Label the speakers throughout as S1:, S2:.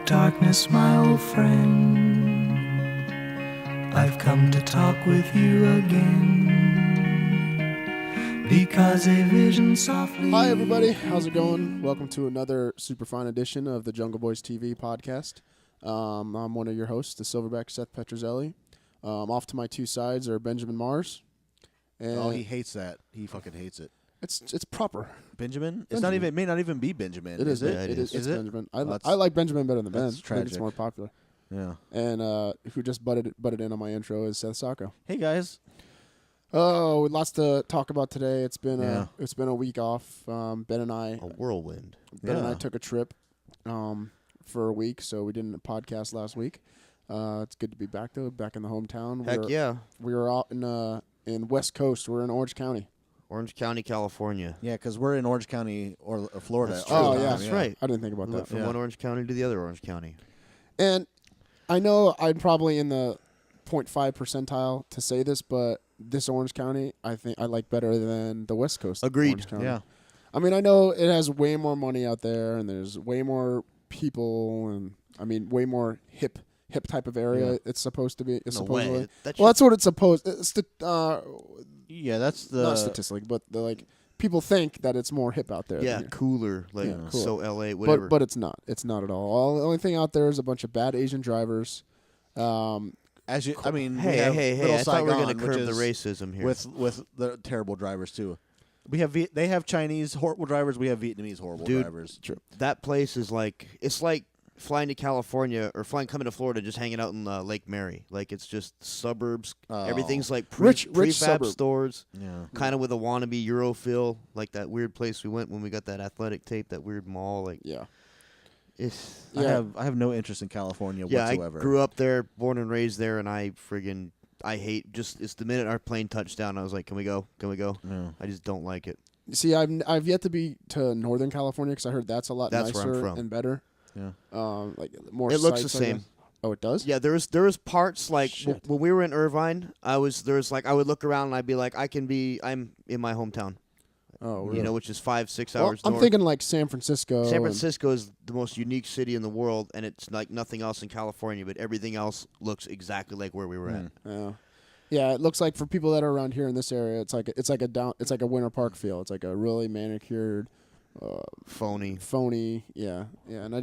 S1: darkness, my old friend. I've come to talk with you again, because a vision softly...
S2: Hi, everybody. How's it going? Welcome to another super fine edition of the Jungle Boys TV podcast. I'm one of your hosts, the Silverback Seth Petrozelli. Off to my two sides are Benjamin Mars. And
S3: Oh, he hates that. He fucking hates it.
S2: It's proper.
S3: Benjamin? It's not even. It may not even be Benjamin.
S2: It is.
S3: It?
S2: Yeah, it is. It's
S3: it?
S2: Benjamin.
S3: Well,
S2: I like Benjamin better than Ben.
S3: that's
S2: I think
S3: tragic.
S2: it's more popular.
S3: Yeah.
S2: And who just butted in on my intro is Seth Sacco.
S3: Hey guys.
S2: Oh, lots to talk about today. It's been
S3: Yeah.
S2: a week off. Ben and I
S4: A whirlwind.
S2: Ben and I
S3: Yeah.
S2: took a trip for a week, so we didn't podcast last week. It's good to be back though, back in the hometown.
S4: Heck yeah.
S2: We were out in West Coast. We're in Orange County.
S4: Orange County, California.
S3: Yeah, because we're in Orange County or Florida.
S4: That's
S3: all
S2: true.
S3: the
S2: Oh,
S3: time,
S2: yeah.
S4: That's right.
S2: I didn't think about
S4: We
S2: that.
S4: went from
S3: Yeah.
S4: one Orange County to the other Orange County.
S2: And I know I'm probably in the 0.5 percentile to say this, but this Orange County, I think I like better than the West Coast.
S4: Agreed.
S2: Orange County.
S3: Yeah.
S2: I mean, I know it has way more money out there, and there's way more people, and I mean, way more hip type of area.
S3: Yeah.
S2: It's supposed to be. It's
S4: No
S2: supposedly.
S4: way. That
S2: Well, that's what it's supposed. It's
S3: Yeah, that's the.
S2: not statistically, but people think that it's more hip out there.
S4: yeah,
S2: than here.
S4: cooler. Like,
S2: Yeah, cool.
S4: so LA, whatever.
S2: But it's not. It's not at all. The only thing out there is a bunch of bad Asian drivers.
S3: As you, I mean, we
S4: hey,
S3: have
S4: hey,
S3: Little
S4: I thought we were going
S3: Saigon,
S4: to
S3: which
S4: curb the
S3: is
S4: racism here.
S3: with the terrible drivers too. They have Chinese horrible drivers. We have Vietnamese horrible
S4: Dude,
S3: drivers.
S4: that place is like, it's like flying to California or coming to Florida, just hanging out in Lake Mary. Like, it's just suburbs.
S3: Oh.
S4: Everything's like
S2: Rich
S4: prefab
S2: suburb.
S4: stores,
S3: Yeah.
S4: kind of with a wannabe Euro feel, like that weird place we went when we got that athletic tape, that weird mall. Like,
S2: Yeah.
S4: it's...
S2: Yeah.
S3: I have no interest in California
S4: Yeah,
S3: whatsoever.
S4: I grew up there, born and raised there, and I hate it's the minute our plane touched down, I was like, can we go? Can we go?
S3: Yeah.
S4: I just don't like it.
S2: See, I've yet to be to Northern California because I heard that's a lot
S4: That's where I'm
S2: nicer
S4: from.
S2: and better.
S3: Yeah.
S2: Like more.
S4: It looks the
S2: sights, I
S4: same.
S2: guess. Oh, it does.
S4: Yeah, there was parts like
S2: Shit.
S4: when we were in Irvine, I would look around and I'd be like, I'm in my hometown,
S2: Oh, really?
S4: you know, which is 5-6
S2: Well,
S4: hours
S2: I'm
S4: north.
S2: thinking like San Francisco.
S4: San
S2: and-
S4: Francisco is the most unique city in the world, and it's like nothing else in California, but everything else looks exactly like where we were at.
S2: Yeah. Yeah, it looks like for people that are around here in this area, it's like a Winter Park feel. It's like a really manicured,
S4: Phony.
S2: phony. Yeah, and I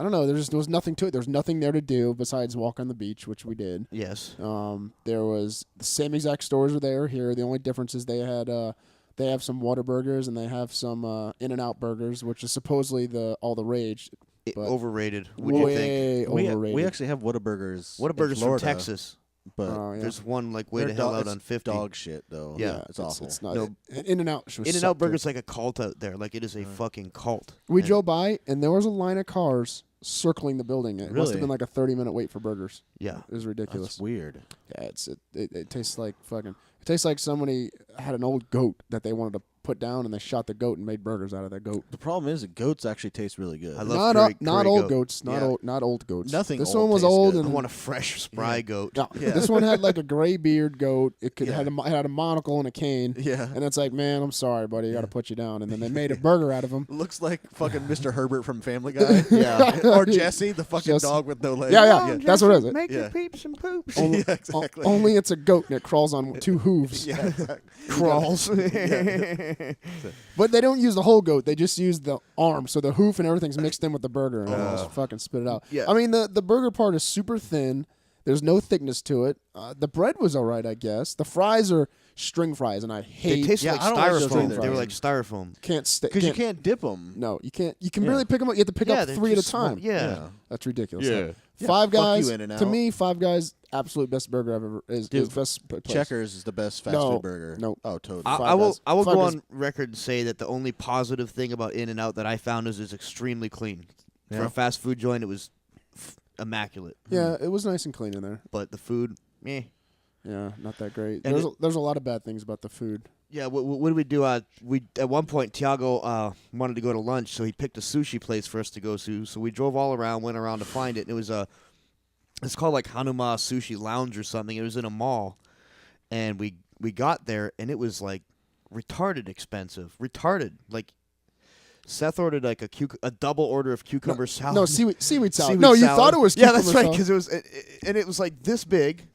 S2: don't know. There was nothing to it. There's nothing there to do besides walk on the beach, which we did.
S4: Yes.
S2: There was the same exact stores were there here. The only difference is they have some Whataburgers and they have some In-N-Out burgers, which is supposedly all the rage. But
S4: Overrated. What do you think?
S2: Way
S3: We
S2: overrated.
S3: actually have Whataburgers.
S4: Whataburgers
S3: in
S4: from
S3: Florida,
S4: Texas.
S3: but
S2: Oh, yeah.
S4: There's one like way
S3: they're
S4: the hell
S3: dog-
S4: out
S3: it's
S4: on 50.
S3: Dog shit though.
S2: Yeah,
S3: it's awful.
S2: It's not.
S4: No.
S2: In-N-Out was
S4: In-N-Out
S2: sucked, too.
S4: Burger's like a cult out there. Like, it is a fucking cult.
S2: We
S4: And-
S2: drove by and there was a line of cars circling the building. It must have
S3: Really?
S2: been like a 30-minute wait for burgers.
S4: Yeah.
S2: It was ridiculous.
S3: That's weird.
S2: Yeah, it tastes like fucking. It tastes like somebody had an old goat that they wanted to put down and they shot the goat and made burgers out of that goat.
S3: The problem is that goats actually taste really good.
S4: I love
S2: Not
S4: curry
S2: old
S4: goat.
S2: goats,
S4: Yeah.
S2: not old goats.
S3: Nothing
S2: This
S3: old
S2: one was
S3: tastes
S2: old
S3: good.
S4: I
S2: and
S4: want a fresh, spry goat.
S2: no,
S3: Yeah.
S2: this one had like a gray beard goat. It
S3: Yeah.
S2: had a monocle and a cane.
S3: Yeah.
S2: And it's like, man, I'm sorry, buddy, I got to put you down. And then they made a burger out of him.
S3: Looks like fucking Mr. Herbert from Family Guy.
S4: Yeah.
S3: Or Jesse, the fucking
S2: Jesse.
S3: dog with no legs.
S2: Yeah, that's what it is.
S4: Make
S3: Yeah.
S4: your peeps and poops.
S2: Only,
S3: Yeah, exactly.
S2: only it's a goat and it crawls on two hooves.
S3: Yeah, exactly.
S2: Crawls. But they don't use the whole goat. They just use the arm. So the hoof and everything's mixed in with the burger and they just fucking spit it out.
S4: Yeah.
S2: I mean, the burger part is super thin. There's no thickness to it. The bread was all right, I guess. The fries are string fries, and I
S4: They
S2: hate.
S4: taste
S3: Yeah,
S4: like
S3: I don't like those
S4: styrofoam.
S3: either.
S4: They were like styrofoam.
S2: Can't stick
S3: Because you can't dip them.
S2: No, you can't. You can
S3: Yeah.
S2: barely pick them up. You have to pick up
S4: they're
S2: 3 at a
S4: just small-
S2: time.
S4: Yeah.
S2: That's ridiculous.
S3: Yeah,
S2: Five
S3: fuck you,
S2: Guys.
S3: In-N-Out.
S2: To me, Five Guys, absolute best burger I've ever is
S3: Dude,
S2: best place.
S3: Checkers is the best fast
S2: No,
S3: food burger.
S2: no.
S3: Oh, totally.
S2: Five
S4: I will
S2: Guys.
S4: I will
S2: Five
S4: go
S2: Guys.
S4: on record and say that the only positive thing about In-N-Out that I found is it's extremely clean. For
S3: Yeah.
S4: a fast food joint, it was immaculate.
S2: Yeah, it was nice and clean in there.
S4: But the food, meh.
S2: Yeah, not that great.
S4: And
S2: There's a lot of bad things about the food.
S4: Yeah, what did we do? We at one point Tiago wanted to go to lunch, so he picked a sushi place for us to go to. So we drove all around, went around to find it, and it was it's called like Hanuma Sushi Lounge or something. It was in a mall, and we got there, and it was like retarded expensive, retarded. Like Seth ordered like a double order of cucumber salad.
S2: No, seaweed salad.
S4: Seaweed
S2: No, you
S4: salad.
S2: thought it was
S4: Yeah,
S2: cucumber
S4: that's right.
S2: salad.
S4: Because it was, and it was like this big.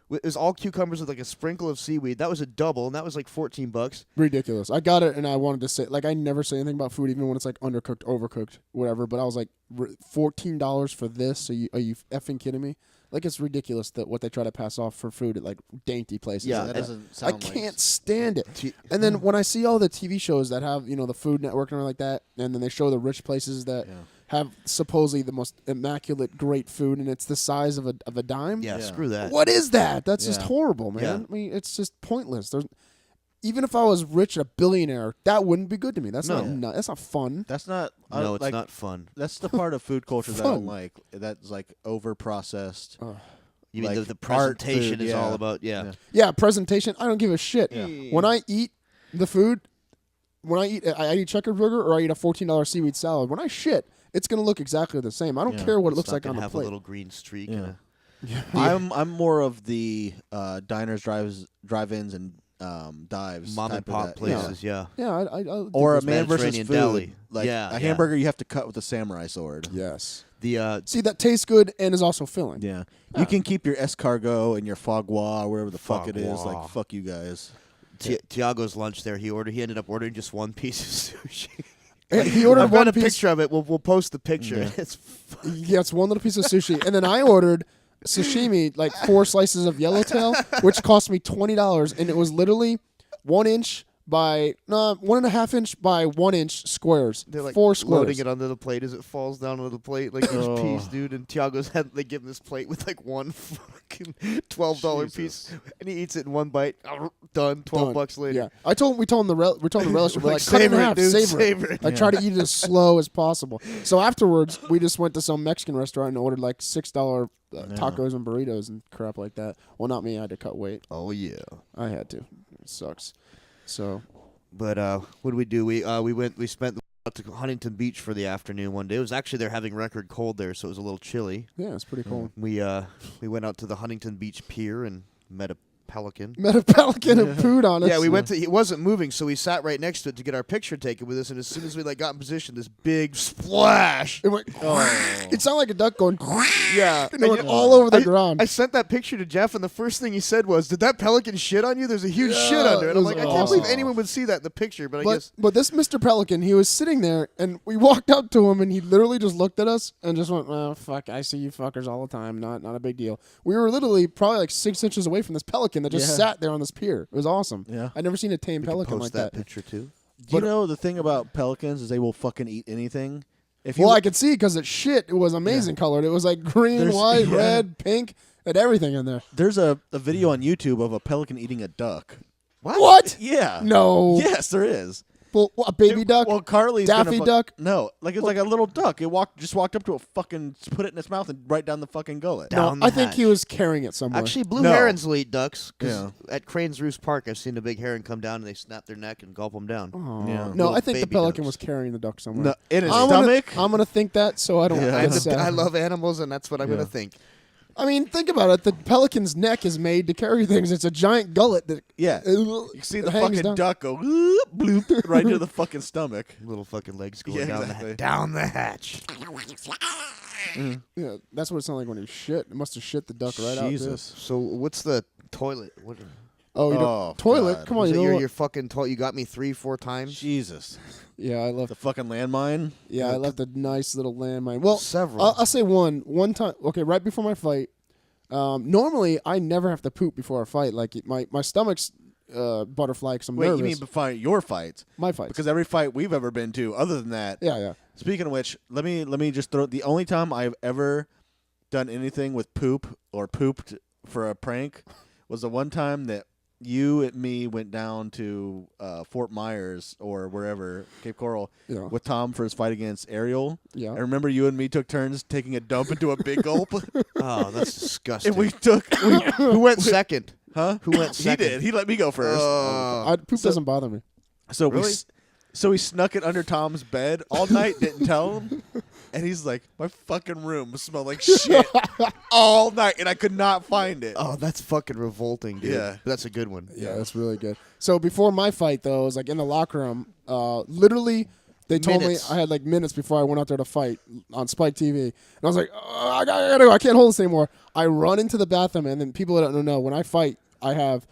S4: It was all cucumbers with like a sprinkle of seaweed. That was a double, and that was like $14.
S2: Ridiculous. I got it, and I wanted to say, like, I never say anything about food, even when it's like undercooked, overcooked, whatever. But I was like, $14 for this? Are you effing kidding me? Like, it's ridiculous that what they try to pass off for food at like dainty places.
S3: Yeah,
S2: like
S3: that
S2: that.
S3: doesn't
S2: I
S3: sound
S2: can't stand it. And then when I see all the TV shows that have, the Food Network and everything like that, and then they show the rich places that have supposedly the most immaculate, great food, and it's the size of a dime.
S4: Yeah,
S3: Yeah.
S4: screw that.
S2: What is that? That's just
S3: Yeah.
S2: horrible, man.
S4: Yeah.
S2: I mean, it's just pointless. Even if I was rich, a billionaire, that wouldn't be good to me. That's
S4: No.
S2: not. That's not fun.
S3: That's not.
S4: No, it's
S3: like,
S4: not fun.
S3: That's the part of food culture that I don't
S2: Fun.
S3: like. That's like over processed.
S4: You mean
S3: like
S4: the
S3: art
S4: presentation
S3: food,
S4: is
S3: yeah.
S4: all about
S3: Yeah.
S2: Yeah, presentation. I don't give a shit.
S3: Yeah.
S2: When I eat the food, I eat checkered burger or I eat a $14 seaweed salad. When I shit, it's gonna look exactly the same. I don't
S3: Yeah.
S2: care what it
S4: It's
S2: looks
S4: not
S2: like
S4: gonna
S2: on the
S4: have
S2: plate.
S4: a little green streak.
S3: Yeah.
S4: And
S3: I'm more of the diners, drive-ins, and dives.
S4: mom
S3: type
S4: and
S3: of
S4: pop
S3: that.
S4: places. Yeah.
S2: Yeah, I
S3: Or a
S2: think
S3: man versus
S4: Mediterranean
S3: food.
S4: deli.
S3: Like
S4: Yeah,
S3: a
S4: yeah.
S3: hamburger, you have to cut with a samurai sword.
S2: yes.
S4: The
S2: See, that tastes good and is also filling.
S3: Yeah. You can keep your escargot and your foie gras or wherever the fuck it
S4: Foie
S3: is.
S4: gras.
S3: Like, fuck you guys.
S4: Tiago's lunch there. He ended up ordering just one piece of sushi.
S2: He ordered
S4: I've
S2: one
S4: got a
S2: piece.
S4: picture of it. We'll post the picture.
S3: Yeah.
S4: It's
S2: He gets one little piece of sushi, and then I ordered sashimi, like 4 slices of yellowtail, which cost me $20, and it was literally 1.5 inch by 1 inch squares.
S4: they're like
S2: 4 squares.
S4: loading it onto the plate as it falls down onto the plate, like each piece, dude. And Tiago's they give him this plate with like one fucking $12 piece, and he eats it in one bite. Done. $12 later.
S2: Yeah, we told him the relish. We're like, cut it
S4: savor
S2: in
S4: it,
S2: half,
S4: dude,
S2: savor
S4: savor
S2: it.
S4: it.
S2: I try to eat it as slow as possible. So afterwards, we just went to some Mexican restaurant and ordered like $6 tacos and burritos and crap like that. Well, not me. I had to cut weight.
S4: Oh yeah.
S2: I had to. It sucks. So
S4: But what did we do? We spent out to Huntington Beach for the afternoon one day. It was actually they're having record cold there, so it was a little chilly.
S2: yeah, it's pretty cool.
S4: We went out to the Huntington Beach Pier and met a pelican.
S2: Met a pelican and pooed on us.
S4: Yeah, we went to. It wasn't moving, so we sat right next to it to get our picture taken with us. And as soon as we got in position, this big splash.
S2: It went. It sounded like a duck going.
S4: Yeah,
S2: And it went all over the ground.
S4: I sent that picture to Jeff, and the first thing he said was, "Did that pelican shit on you? There's a huge shit under it."
S2: it
S4: I'm
S2: was
S4: like, I can't believe
S2: awesome.
S4: anyone would see that in the picture, but I guess.
S2: But this Mr. Pelican, he was sitting there, and we walked up to him, and he literally just looked at us and just went, "Oh fuck, I see you fuckers all the time. Not a big deal." We were literally probably like 6 inches away from this pelican that just sat there on this pier. It was awesome.
S3: Yeah.
S2: I'd never seen a tame pelican
S4: Post
S2: like that.
S4: picture too.
S3: Do you know the thing about pelicans is they will fucking eat anything? If you
S2: Well, I could see because it shit. It was amazing colored. It was like green,
S3: There's-
S2: white,
S3: yeah.
S2: red, pink, and everything in there.
S3: there's a video on YouTube of a pelican eating a duck.
S2: What?
S3: Yeah.
S2: No.
S3: Yes, there is.
S2: Well, a baby duck.
S3: Well, Carly's
S2: Daffy Duck?
S3: No, like it's like a little duck. It just walked up to it, fucking put it in its mouth and right down the fucking gullet.
S2: No,
S4: down the
S2: I think he
S4: hatch.
S2: was carrying it somewhere.
S4: Actually, blue
S3: No.
S4: herons will eat ducks. 'Cause
S3: Yeah.
S4: at Crane's Roost Park, I've seen a big heron come down and they snap their neck and gulp them down.
S2: Oh.
S3: Yeah.
S2: No,
S4: Little
S2: I think the
S4: baby
S2: pelican
S4: ducks.
S2: was carrying the duck somewhere.
S3: No, in his
S2: I'm
S3: stomach.
S2: I'm gonna think that, so I don't.
S3: Yeah.
S2: get
S3: I'm
S2: sad.
S4: I love animals, and that's what I'm
S3: Yeah.
S4: gonna think.
S2: I mean, think about it. The pelican's neck is made to carry things. It's a giant gullet that.
S3: Yeah.
S2: You
S3: You see the fucking duck go bloop right to the fucking stomach.
S4: Little fucking legs going
S3: Yeah,
S4: down,
S3: exactly.
S4: down the hatch.
S2: Yeah, that's what it sounded like when he shit. It must have shit the duck right out.
S3: Jesus.
S4: So what's the toilet? What?
S2: Oh, you
S3: Oh,
S2: don't, toilet?
S3: God.
S2: Come on,
S4: Was
S2: you
S4: it
S2: know what?
S4: your fucking toilet? You got me 3-4 times.
S3: Jesus.
S2: Yeah, I left.
S3: The fucking landmine.
S2: Yeah, I left a nice little landmine. Well,
S4: Several.
S2: I'll say one time. Okay, right before my fight. Normally, I never have to poop before a fight. Like my stomach's butterfly because I'm
S3: Wait,
S2: nervous.
S3: you mean before your fights?
S2: My fights?
S3: Because every fight we've ever been to, other than that.
S2: yeah.
S3: Speaking of which, let me just throw the only time I've ever done anything with poop or pooped for a prank was the one time that you and me went down to Fort Myers or wherever, Cape Coral,
S2: Yeah.
S3: with Tom for his fight against Ariel.
S2: Yeah.
S3: I remember you and me took turns taking a dump into a big gulp,
S4: Oh, that's disgusting.
S3: and we took.
S4: Who went second?
S3: Huh?
S4: Who went
S3: He
S4: second?
S3: did. He let me go first.
S2: Poop doesn't bother me.
S3: So
S4: Really?
S3: we snuck it under Tom's bed all night. Didn't tell him, and he's like, "My fucking room smelled like shit all night, and I could not find it."
S4: Oh, that's fucking revolting, dude.
S3: Yeah.
S4: That's a good one.
S2: Yeah, that's really good. So before my fight, though, I was like in the locker room. Literally, They told
S4: Minutes.
S2: me I had like minutes before I went out there to fight on Spike TV. And I was like, oh, I gotta go. I can't hold this anymore. I run into the bathroom, and then people that don't know, when I fight, I have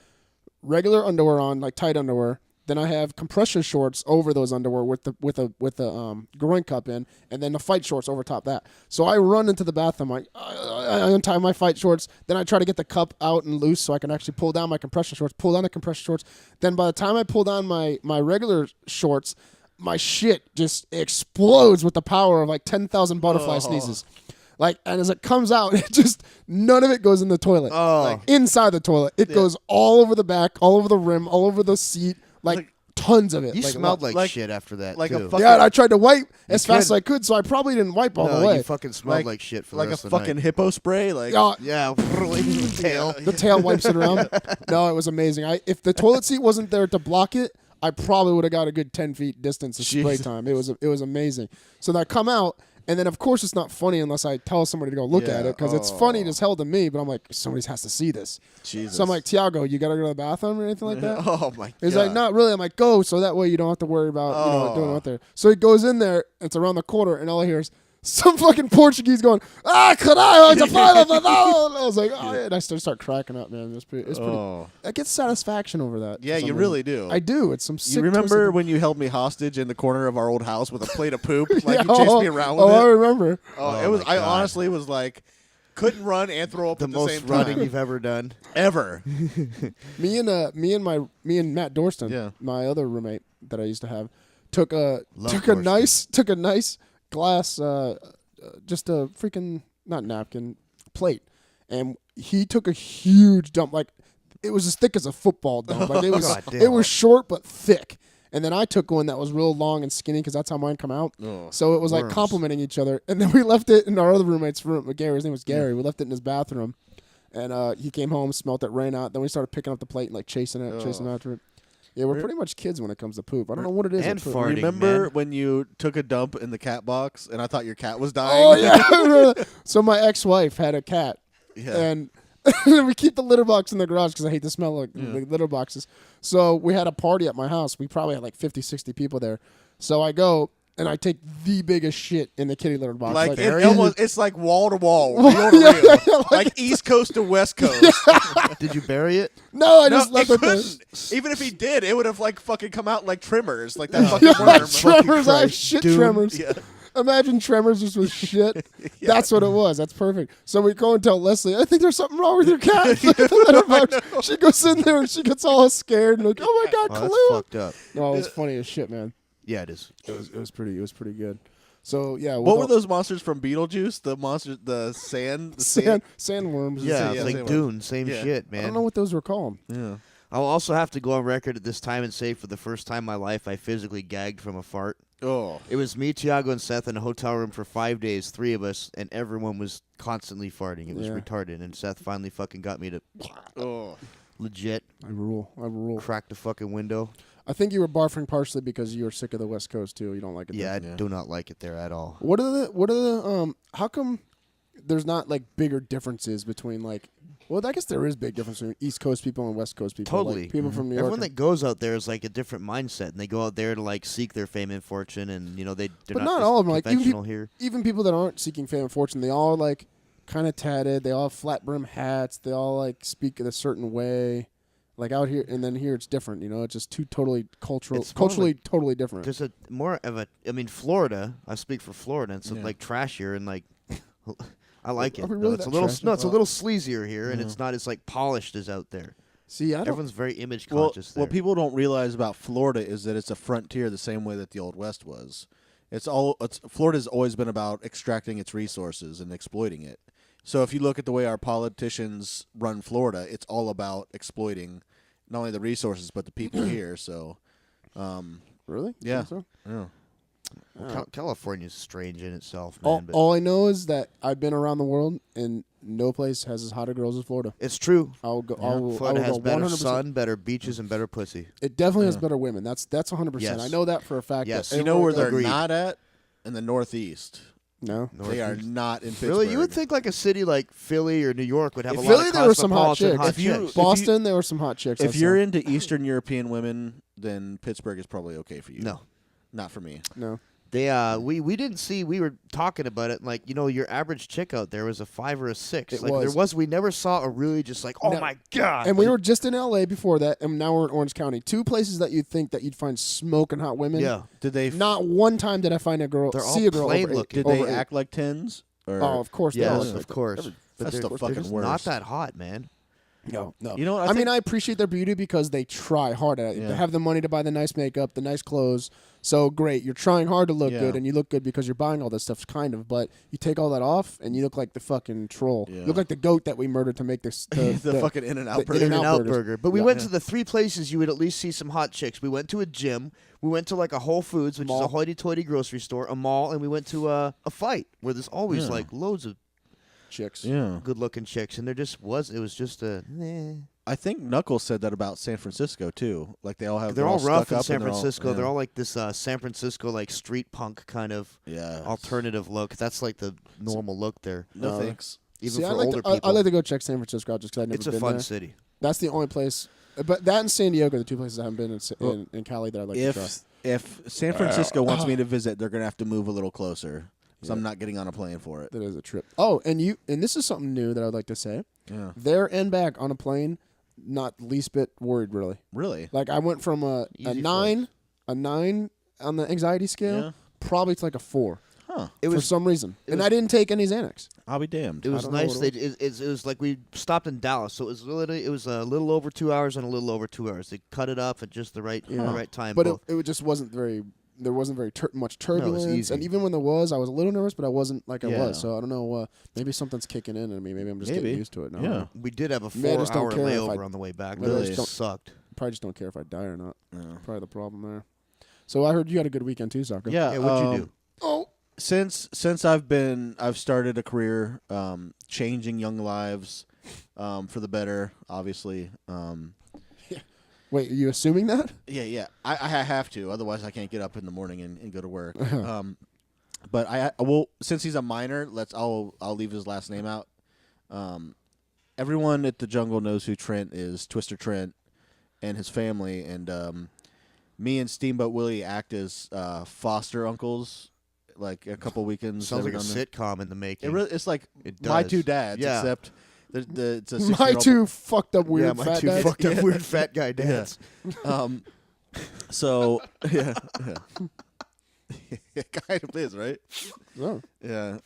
S2: regular underwear on, like tight underwear. Then I have compression shorts over those underwear with the groin cup in, and then the fight shorts over top that. So I run into the bathroom. I untie my fight shorts. Then I try to get the cup out and loose so I can actually pull down my compression shorts. Pull down the compression shorts. Then by the time I pull down my regular shorts, my shit just explodes with the power of like 10,000 butterfly sneezes. Like, and as it comes out, it just, none of it goes in the toilet.
S4: Oh.
S2: Like, inside the toilet. It goes all over the back, all over the rim, all over the seat, like tons of it.
S4: You
S2: like,
S4: smelled like
S3: like-
S4: shit after that,
S3: like a
S4: too.
S3: fucking-
S2: yeah, and I tried to wipe as fast as
S4: could.
S2: I could, so I probably didn't wipe all
S4: no,
S2: the way.
S4: you fucking smelled like shit for
S3: like
S4: the
S3: a
S4: rest of the
S3: fucking
S4: night.
S3: hippo spray. Like
S2: Yeah,
S4: Yeah, the tail.
S2: the tail wipes it around. No, it was amazing. If the toilet seat wasn't there to block it, I probably would have got a good 10 feet distance of spray
S3: Jesus.
S2: time. It was amazing. So then I come out, and then of course it's not funny unless I tell somebody to go look
S3: Yeah.
S2: at it, because it's funny as hell to me. But I'm like, somebody has to see this.
S3: Jesus.
S2: So I'm like, Tiago, you gotta go to the bathroom or anything like that?
S3: Oh my god.
S2: He's like, not really. I'm like, go, so that way you don't have to worry about doing it out there. So he goes in there. It's around the corner, and all I hear is some fucking Portuguese going, caralho, it's a file. And I was like, oh, yeah. And I start cracking up, man. It's pretty.
S3: Oh.
S2: I get satisfaction over that.
S3: Yeah,
S2: for some
S3: you
S2: reason.
S3: really do.
S2: I do. It's some sick.
S3: You remember
S2: twisted-
S3: when you held me hostage in the corner of our old house with a plate of poop? Like
S2: Yeah,
S3: you chased me around with
S2: I
S3: it.
S2: remember.
S3: Oh,
S4: Oh
S3: it was.
S4: my
S3: I
S4: God.
S3: honestly was like, couldn't run and throw up
S4: The
S3: at the
S4: most
S3: same
S4: running
S3: time
S4: you've ever done.
S3: ever.
S2: Me and Matt Dorston,
S3: Yeah.
S2: my other roommate that I used to have, took a
S4: Dorston.
S2: nice glass, just a freaking not napkin plate, and he took a huge dump. Like it was as thick as a football dump. Like it was
S4: God damn.
S2: it was short but thick. And then I took one that was real long and skinny because that's how mine come out.
S3: Oh.
S2: So it was like
S4: Worms.
S2: complimenting each other. And then we left it in our other roommate's room. Gary, his name was Gary. We left it in his bathroom. And he came home, smelt it, ran out. Then we started picking up the plate and like chasing after it. Yeah, we're pretty much kids when it comes to poop. I don't know what it is.
S4: And
S2: with poop.
S4: farting.
S3: Remember
S4: man.
S3: when you took a dump in the cat box and I thought your cat was dying?
S2: Oh yeah. So my ex-wife had a cat,
S3: Yeah.
S2: and we keep the litter box in the garage because I hate the smell of the litter boxes. So we had a party at my house. We probably had like 50, 60 people there. So I go and I take the biggest shit in the kitty litter box.
S3: Like it
S2: Like,
S3: almost, it's like wall to wall, real to
S2: Yeah,
S3: real,
S2: yeah,
S3: like East Coast to West Coast.
S4: Did you bury it?
S2: no, I
S3: No,
S2: just left
S3: it
S2: it there.
S3: couldn't. Even if he did, it would have like fucking come out like Tremors, like that
S2: Yeah,
S3: fucking worm.
S2: tremors. I have
S4: Christ,
S2: shit
S4: dude.
S2: tremors.
S3: Yeah.
S2: Imagine tremors just with shit. That's what it was. That's perfect. So we go and tell Leslie, I think there's something wrong with your cat. The litter box. She goes in there and she gets all scared and like, oh my god,
S4: Oh, that's
S2: Kahlua.
S4: fucked up.
S2: No, it was funny as shit, man.
S4: Yeah, it is.
S2: It was pretty good. So yeah,
S3: What were those monsters from Beetlejuice? The monsters, the sand,
S2: sandworms?
S4: Yeah,
S3: yeah,
S4: it's
S3: same
S4: like
S3: one.
S4: Dune. Same
S3: Yeah.
S4: shit,
S2: I don't
S4: man.
S2: know what those were called.
S3: Yeah.
S4: I'll also have to go on record at this time and say for the first time in my life, I physically gagged from a fart.
S3: Oh.
S4: It was me, Tiago, and Seth in a hotel room for 5 days, 3 of us, and everyone was constantly farting. It was
S2: Yeah.
S4: retarded, and Seth finally fucking got me to
S3: Oh.
S4: legit
S2: I rule.
S4: crack the fucking window.
S2: I think you were barfing partially because you were sick of the West Coast too. You don't like it.
S4: Yeah, I
S2: there.
S4: do not like it there at all.
S2: What are the how come there's not like bigger differences between like well, I guess there is big difference between East Coast people and West Coast people.
S4: Totally.
S2: Like, people from New York.
S4: Everyone that goes out there is like a different mindset, and they go out there to like seek their fame and fortune, and they're
S2: But
S4: not
S2: not
S4: as
S2: all of them, like, even
S4: conventional here.
S2: even people that aren't seeking fame and fortune, they all like kind of tatted. They all have flat brim hats. They all like speak in a certain way. Like out here, and then here it's different. It's just two totally culturally totally different.
S4: There's a more of a. I mean, Florida. I speak for Florida. It's
S3: Yeah.
S4: like trashier and like. I like it.
S2: Are we
S4: though.
S2: really
S4: It's a
S2: that
S4: little.
S2: trashy?
S4: No, it's a little sleazier here, and it's not as like polished as out there.
S2: See, I don't.
S4: Everyone's very image
S3: Well,
S4: conscious there.
S3: what people don't realize about Florida is that it's a frontier the same way that the Old West was. Florida's always been about extracting its resources and exploiting it. So if you look at the way our politicians run Florida, it's all about exploiting not only the resources but the people here. So,
S2: Really?
S3: Yeah.
S2: Think so?
S3: yeah.
S4: California's strange in itself, man. but
S2: All I know is that I've been around the world and no place has as hot a girls as Florida.
S4: it's true.
S2: I'll go.
S3: Yeah.
S2: I will
S4: Florida has
S2: go
S4: better
S2: 100%.
S4: sun, better beaches, and better pussy.
S2: It definitely has
S3: Yeah.
S2: better women. That's 100%.
S4: Yes.
S2: I know that for a fact.
S4: Yes.
S2: That
S3: You know where they're
S4: Agreed.
S3: not at? In the Northeast.
S2: No.
S3: They are not in Pittsburgh.
S4: Really, you would think like a city like Philly or New York would have
S2: In
S4: a
S2: Philly,
S4: lot of
S2: there were some hot
S4: cosmopolitan
S2: chicks.
S3: If you-
S4: chicks.
S2: Boston, there were some hot chicks. I
S3: If you're
S2: saw.
S3: into Eastern European women, then Pittsburgh is probably okay for you.
S4: No.
S3: Not for me.
S2: No.
S4: They we didn't see. We were talking about it. Like your average chick out there was a 5 or a 6.
S2: It
S4: like
S2: was.
S4: there was. We never saw a really just like, oh
S2: No.
S4: my god.
S2: And we were just in L.A. before that, and now we're in Orange County. 2 places that you'd think that you'd find smoking hot women.
S4: Yeah.
S3: Did they?
S2: Not one time did I find a girl.
S4: They're
S2: see
S4: all
S2: a girl
S4: plain
S2: over eight-
S4: looking.
S3: Did they
S2: over eight.
S3: act like 10s? Or,
S2: Oh, of course. they
S4: Yes,
S2: are.
S4: of course. But
S3: That's
S4: they're,
S3: the
S4: they're
S3: fucking
S4: just
S3: worst.
S4: not that hot, man.
S2: No.
S3: You know what?
S2: I mean, I appreciate their beauty because they try hard at it.
S3: Yeah.
S2: They have the money to buy the nice makeup, the nice clothes. So great, you're trying hard to look
S3: Yeah.
S2: good, and you look good because you're buying all this stuff, kind of. But you take all that off, and you look like the fucking troll.
S3: Yeah.
S2: You look like the goat that we murdered to make this.
S3: the fucking In-N-Out
S2: the
S3: burger.
S2: In-N-Out
S4: In-N-Out
S2: burgers.
S4: burger. But we
S2: Yeah.
S4: went to the 3 places you would at least see some hot chicks. We went to a gym. We went to like a Whole Foods, which
S2: Mall.
S4: is a hoity-toity grocery store, a mall, and we went to a fight where there's always
S3: Yeah.
S4: like loads of
S2: chicks.
S3: Yeah.
S4: good-looking chicks, and it was just a.
S3: I think Knuckles said that about San Francisco too. Like they all have.
S4: They're all rough
S3: stuck
S4: in
S3: up
S4: San
S3: and they're all-
S4: Francisco.
S3: yeah.
S4: They're all like this San Francisco like street punk kind of
S3: Yeah.
S4: alternative look. That's like the normal look there,
S3: No
S2: No.
S3: thanks.
S4: even
S2: See,
S4: for
S2: I like
S4: older
S2: to, I
S4: people.
S2: like to go check San Francisco out just because I've never
S4: It's a
S2: been
S4: fun
S2: there.
S4: city.
S2: That's the only place. But that and San Diego are the 2 places I haven't been in Cali that I'd like to try.
S3: If San Francisco wants me to visit, they're gonna have to move a little closer. So I'm
S2: Yeah.
S3: not getting on a plane for it.
S2: That is a trip. Oh, and this is something new that I'd like to say.
S3: Yeah.
S2: There and back on a plane, not the least bit worried really.
S3: Really?
S2: Like I went from a
S4: Easy
S2: 9 on the anxiety scale,
S3: Yeah.
S2: probably to like a 4
S3: Huh.
S4: It
S2: for
S4: was
S2: some reason.
S4: it
S2: And
S4: was-
S2: I didn't take any Xanax.
S3: I'll be damned.
S4: It was
S2: don't know
S4: nice.
S2: what
S4: It was like we stopped in Dallas, so it was a little over 2 hours and a little over 2 hours. They cut it up at just the right time.
S2: But
S4: both.
S2: it just wasn't very. There wasn't very much turbulence,
S4: easy.
S2: and even when there was, I was a little nervous, but I wasn't like I
S3: Yeah.
S2: was. So I don't know. Maybe something's kicking in me. Maybe I'm just
S3: Maybe.
S2: getting used to it now.
S3: Yeah.
S4: we did have a
S2: Maybe I just don't
S4: 4-hour
S2: care if
S4: layover
S2: I-
S4: on the way back.
S2: Maybe I
S4: That
S3: just
S4: just
S2: don't-
S4: sucked.
S2: Probably just don't care if I die or not.
S3: Yeah.
S2: Probably the problem there. So I heard you had a good weekend too, Soccer.
S3: Yeah.
S4: Yeah, what'd you do?
S2: Oh,
S3: Since I've started a career changing young lives for the better, obviously.
S2: wait, are you assuming that?
S3: Yeah. I have to, otherwise I can't get up in the morning and go to work. But I will, since he's a minor, I'll leave his last name out. Everyone at the Jungle knows who Trent is, Twister Trent, and his family, and me and Steamboat Willie act as foster uncles. Like a couple weekends.
S4: Sounds
S3: every
S4: like a
S3: now and then.
S4: sitcom in the making.
S3: It's like
S4: It
S3: My
S4: does.
S3: Two Dads,
S4: Yeah.
S3: except it's a
S2: My
S3: 6-year-old.
S2: 2 fucked up
S4: yeah,
S2: weird
S4: my
S2: fat
S4: 2
S2: dads.
S4: fucked up weird fat guy dads.
S3: So yeah, it kind of is, right?
S2: Oh.
S3: Yeah.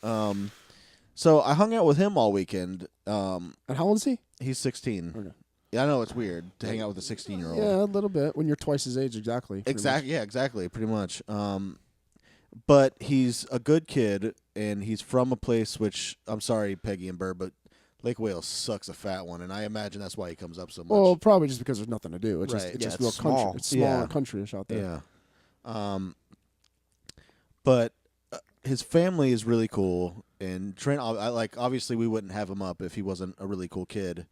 S3: So I hung out with him all weekend.
S2: And how old is he?
S3: He's 16.
S2: Okay.
S3: Yeah, I know it's weird to hang out with a 16-year-old.
S2: Yeah, a little bit. When you're twice his age, exactly. pretty much.
S3: Exactly. Yeah, exactly. Pretty much. But he's a good kid, and he's from a place which I'm sorry, Peggy and Burr, but Lake Wales sucks a fat one, and I imagine that's why he comes up so much.
S2: Well, probably just because there's nothing to do. It's
S3: Right.
S2: just it's
S3: Yeah,
S2: just
S4: it's
S2: real
S4: small.
S2: country. It's small
S3: Yeah.
S2: and countryish out there.
S3: Yeah. But his family is really cool, and Trent. Obviously we wouldn't have him up if he wasn't a really cool kid.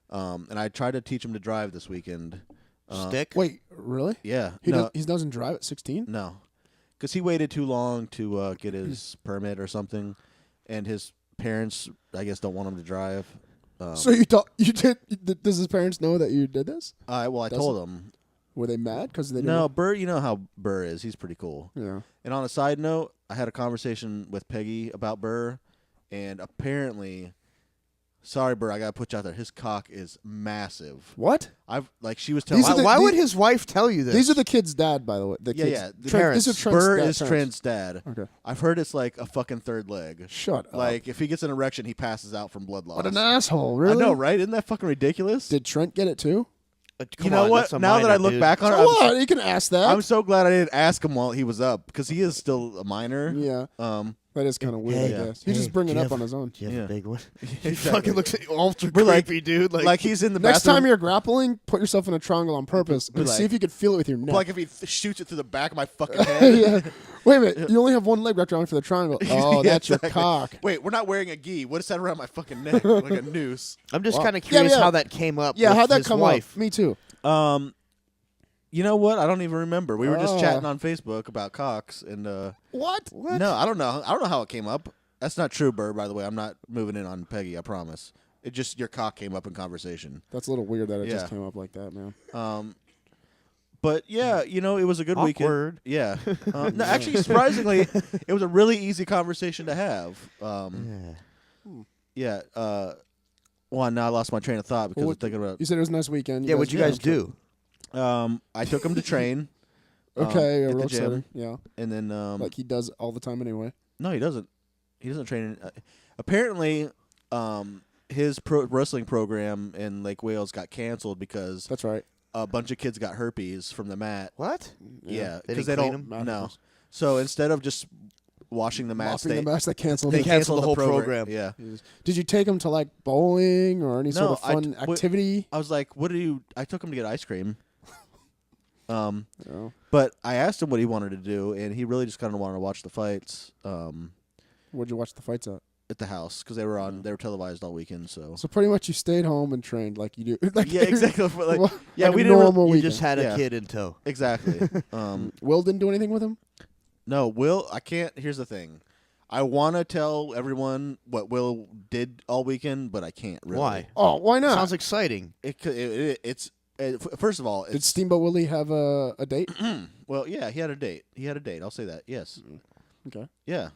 S3: And I tried to teach him to drive this weekend.
S4: Stick.
S2: Wait, really?
S3: Yeah.
S2: He doesn't drive at 16?
S3: No, because he waited too long to get his permit or something, and his parents, I guess, don't want him to drive.
S2: So you did? Does his parents know that you did this?
S3: I
S2: Doesn't-
S3: told him.
S2: Were they mad because they didn't?
S3: No, Burr. You know how Burr is. He's pretty cool.
S2: Yeah.
S3: And on a side note, I had a conversation with Peggy about Burr, and apparently, sorry, Burr, I gotta put you out there. His cock is massive.
S2: What?
S3: She was telling
S2: These are
S3: me.
S2: the-
S4: Why would his wife tell you this?
S2: These are the kid's dad, by the way. The
S3: Yeah,
S2: kids,
S3: yeah, the
S2: Trent, this is Trent's
S3: Burr
S2: dad,
S3: is Trent's dad.
S2: Okay.
S3: I've heard it's like a fucking third leg.
S2: Shut up.
S3: Like if he gets an erection, he passes out from blood loss.
S2: What an asshole! Really?
S3: I know, right? Isn't that fucking ridiculous?
S2: Did Trent get it too?
S4: Come
S3: you know
S4: on,
S3: what?
S4: that's a
S3: Now that
S4: minor,
S3: I look
S4: dude.
S3: back on it,
S2: So what? You can ask that.
S3: I'm so glad I didn't ask him while he was up because he is still a minor.
S2: yeah, that is kind of weird.
S4: Hey,
S2: I guess he's just bringing it up on his own.
S4: Do you have
S3: Yeah.
S4: a big one? He
S3: Exactly.
S4: fucking looks ultra
S3: We're like-
S4: creepy, dude.
S3: Like he's in the
S2: Next
S3: bathroom.
S2: time you're grappling, put yourself in a triangle on purpose and
S3: like-
S2: see if you could feel it with your neck.
S3: like if he shoots it through the back of my fucking head.
S2: yeah. Wait a minute. You only have one leg wrapped around for the triangle. Oh,
S3: Yeah,
S2: that's
S3: exactly.
S2: your cock.
S3: Wait, we're not wearing a gi. What is that around my fucking neck? Like a noose.
S4: I'm just
S2: Wow.
S4: kind of
S2: Yeah,
S4: curious
S2: yeah.
S4: how that came up.
S2: Yeah,
S4: with
S2: how'd that
S4: his
S2: come
S4: wife.
S2: up? Me too.
S3: You know what? I don't even remember. We were just
S2: Oh.
S3: chatting on Facebook about cocks, and
S2: What?
S3: no, I don't know. I don't know how it came up. That's not true, Burr. By the way, I'm not moving in on Peggy. I promise. It just your cock came up in conversation.
S2: That's a little weird that it
S3: Yeah.
S2: just came up like that, man.
S3: But yeah, it was a good weekend.
S4: Awkward.
S3: Yeah. No, actually, surprisingly, it was a really easy conversation to have. Yeah. Well, now I lost my train of thought because I was thinking about.
S2: You said it was a nice weekend.
S4: Yeah, what'd you guys do?
S3: I took him to train.
S2: Okay,
S3: at
S2: real
S3: the gym,
S2: exciting. Yeah,
S3: and then
S2: like he does all the time anyway.
S3: no, he doesn't. He doesn't train. Apparently, his pro wrestling program in Lake Wales got canceled because
S2: That's right.
S3: a bunch of kids got herpes from the mat.
S4: What?
S3: Yeah,
S4: They
S3: because
S4: didn't
S3: they
S4: clean
S3: don't.
S2: 'em?
S3: No. So instead of just washing the mats,
S2: Mopping the mess, they canceled.
S3: they
S2: it.
S4: canceled the whole
S3: program.
S4: program.
S3: Yeah.
S2: Did you take him to like bowling or any sort
S3: No,
S2: of fun activity?
S3: I was like, "What do you?" I took him to get ice cream.
S2: Oh.
S3: But I asked him what he wanted to do, and he really just kind of wanted to watch the fights
S2: Where'd you watch the fights at?
S3: at the house because they were televised all weekend. So
S2: So pretty much you stayed home and trained like you do. Like
S3: yeah, exactly. Like,
S2: well,
S3: yeah,
S2: like
S3: we
S2: a
S3: didn't.
S2: normal
S4: You
S2: weekend.
S4: just had a
S3: Yeah.
S4: kid in tow.
S3: Exactly.
S2: Will didn't do anything with him.
S3: No, Will. I can't. Here's the thing. I want to tell everyone what Will did all weekend, but I can't. Really.
S4: Why?
S2: Oh, why not?
S4: Sounds exciting.
S3: It's first of all,
S2: Did
S3: it's
S2: Steamboat Willie have a date?
S3: well, yeah, he had a date. I'll say that. Yes.
S2: Okay.
S3: Yeah.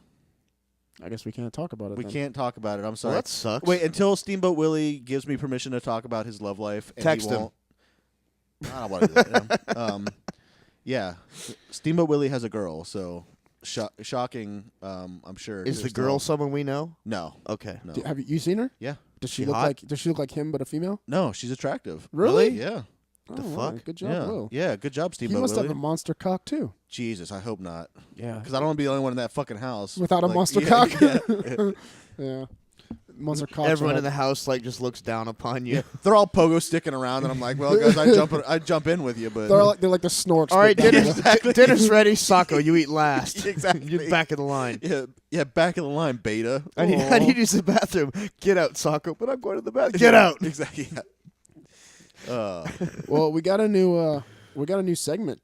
S2: I guess we can't talk about it.
S3: We
S2: then.
S3: can't talk about it. I'm
S4: Well,
S3: sorry.
S4: that sucks.
S3: Wait until Steamboat Willie gives me permission to talk about his love life. And
S4: Text
S3: he
S4: him.
S3: won't. I don't want to do that. Yeah. Steamboat Willie has a girl, so shocking. I'm sure.
S4: Is the
S3: There's
S4: girl someone we know?
S3: No.
S4: Okay.
S3: No.
S2: Have you seen her?
S3: Yeah.
S2: Does she
S4: She
S2: look
S4: hot?
S2: like? Does she look like him but a female?
S3: No, she's attractive.
S2: Really?
S3: Yeah.
S4: The
S2: Oh,
S4: fuck?
S2: wow, good job,
S3: Yeah.
S2: Will.
S3: Yeah. Good job,
S2: He
S3: Steamboat
S2: must
S3: Willie.
S2: have a monster cock too.
S3: Jesus, I hope not.
S2: Yeah.
S3: Because I don't want to be the only one in that fucking house
S2: Without a monster
S3: yeah,
S2: cock.
S3: Yeah.
S2: Yeah. Monster cock.
S4: Everyone in the house like just looks down upon you.
S3: They're all pogo sticking around, and I'm like, well, guys, I jump in with you, but
S2: They're like the snorks.
S4: All right,
S2: but down
S4: dinner's, dinner's ready. Socko, you eat last.
S3: Exactly.
S4: You're back of the line.
S3: yeah, back of the line, Beta.
S4: I need to use the bathroom. Get out, Socko. But I'm going to the bathroom. Get out.
S3: Exactly. Yeah.
S2: Well, we got a new segment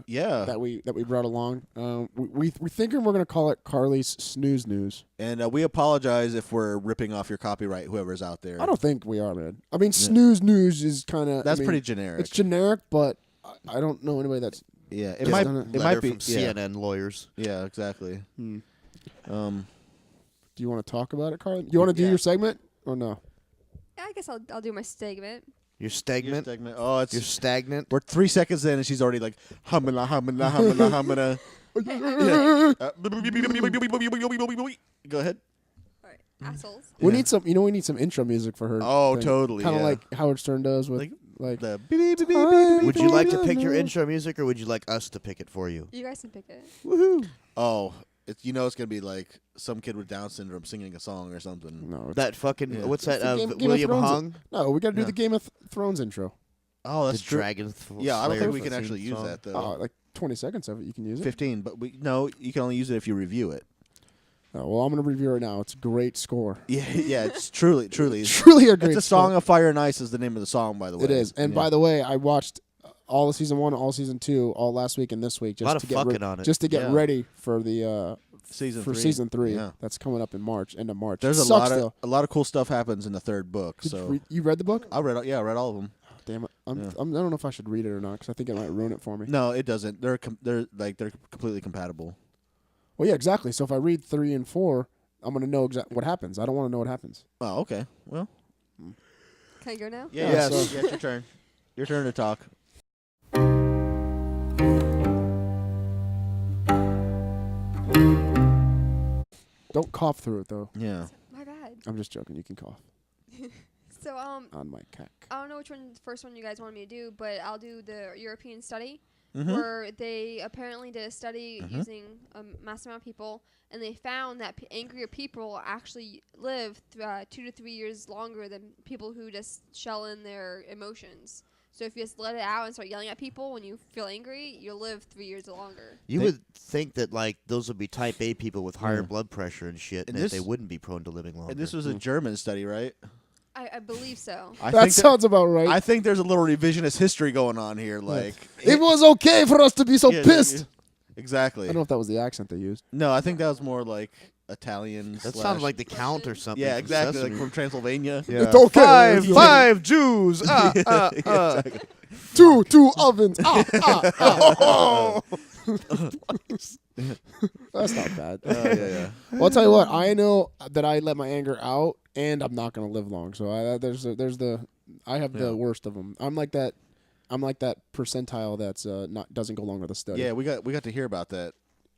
S3: Yeah.
S2: that we brought along. We're thinking we're gonna call it Carly's Snooze News.
S3: And we apologize if we're ripping off your copyright, whoever's out there.
S2: I don't think we are, man. I mean, Snooze News is kind of
S3: That's pretty generic.
S2: It's generic, but I don't know anybody that's.
S3: yeah, it
S2: Just
S3: might.
S2: done
S3: It
S4: Letter
S3: might be.
S4: from
S3: Yeah.
S4: CNN lawyers.
S3: Yeah. Exactly.
S2: Do you want to talk about it, Carly? You want to do your segment or no?
S5: Yeah, I guess I'll do my segment.
S4: You're
S3: Your
S4: stagnant.
S3: segment. Oh, it's.
S4: You're stagnant.
S3: We're 3 seconds in, and she's already like humming, humming, humming, humming. Yeah. Go ahead.
S5: All right, assholes.
S2: We
S3: Yeah.
S2: need some. You know, we need some intro music for her.
S3: Oh, totally,
S2: Kind of
S3: yeah.
S2: like Howard Stern does with
S3: Like
S2: like.
S3: the
S4: Would you like to pick your intro music, or would you like us to pick it for you?
S5: You guys can pick it.
S4: Woohoo!
S3: Oh, it's gonna be like some kid with Down syndrome singing a song or something.
S2: No, it's,
S4: That fucking
S3: Yeah.
S4: what's that?
S2: It's the Game of
S4: William
S2: Thrones.
S4: Hung,
S2: no, we got to do
S3: Yeah.
S2: the Game of Thrones intro.
S3: Oh, that's
S4: the
S3: true.
S4: Dragon.
S3: Yeah, I don't
S4: Slayer
S3: think we can actually
S4: theme
S3: use
S4: song.
S3: that though.
S2: Oh, like 20 seconds of it. You can use it.
S3: 15, but you can only use it if you review it.
S2: Oh, well, I'm gonna review it now. It's a great score.
S3: Yeah, yeah, it's truly.
S2: Truly a great.
S3: It's a
S2: score.
S3: song of Fire and Ice is the name of the song, by the way.
S2: It is. And by the way, I watched all of season 1, all season 2, all last week and this week just
S4: Lot
S2: to
S4: of
S2: get
S4: fucking on it.
S2: just to get
S3: Yeah.
S2: ready for the
S3: season
S2: for
S3: 3.
S2: season 3.
S3: Yeah.
S2: That's coming up in March, end of March.
S3: There's
S2: It
S3: a
S2: sucks,
S3: lot
S2: though.
S3: of cool stuff happens in the third book.
S2: Did
S3: So
S2: you read the book?
S3: I read all of them.
S2: Damn it! I
S3: Yeah.
S2: don't know if I should read it or not because I think it might ruin it for me.
S3: No, it doesn't. They're completely compatible.
S2: Well, yeah, exactly. So if I read 3 and 4, I'm gonna know what happens. I don't want to know what happens.
S3: Oh, okay. Well,
S5: Can I go now?
S3: yeah,
S4: Yes.
S3: so, yeah, it's your turn. Your turn to talk.
S2: Don't cough through it though.
S3: Yeah.
S5: My bad.
S2: I'm just joking. You can cough
S5: So
S2: on my cack.
S5: I don't know which one, the first one you guys wanted me to do, but I'll do the European study
S3: Mm-hmm.
S5: where they apparently did a study using a mass amount of people, and they found that angrier people actually live 2 to 3 years longer than people who just shell in their emotions. So if you just let it out and start yelling at people when you feel angry, you'll live 3 years longer.
S4: You would think that like those would be Type A people with higher
S3: Yeah.
S4: blood pressure and shit,
S3: And
S4: and that
S3: this-
S4: they wouldn't be prone to living longer.
S3: And this was a German study, right?
S5: I believe so.
S3: I
S2: That
S3: think
S2: sounds about right.
S3: I think there's a little revisionist history going on here. Like
S2: it was okay for us to be so
S3: Yeah,
S2: pissed.
S3: Exactly.
S2: I don't know if that was the accent they used.
S3: No, I think that was more like Italian.
S4: that
S3: slash-
S4: sounded like the Count or something.
S3: Yeah,
S4: from
S3: exactly. Like
S4: Sesame.
S3: from Transylvania.
S4: Yeah.
S2: It's okay.
S4: Five Jews.
S3: Exactly.
S2: Two ovens. Ah. That's not bad.
S3: Yeah.
S2: Well, I'll tell you what. I know that I let my anger out, and I'm not gonna live long. So I have the worst of them. I'm like that percentile that's doesn't go along with the study.
S3: Yeah, we got to hear about that.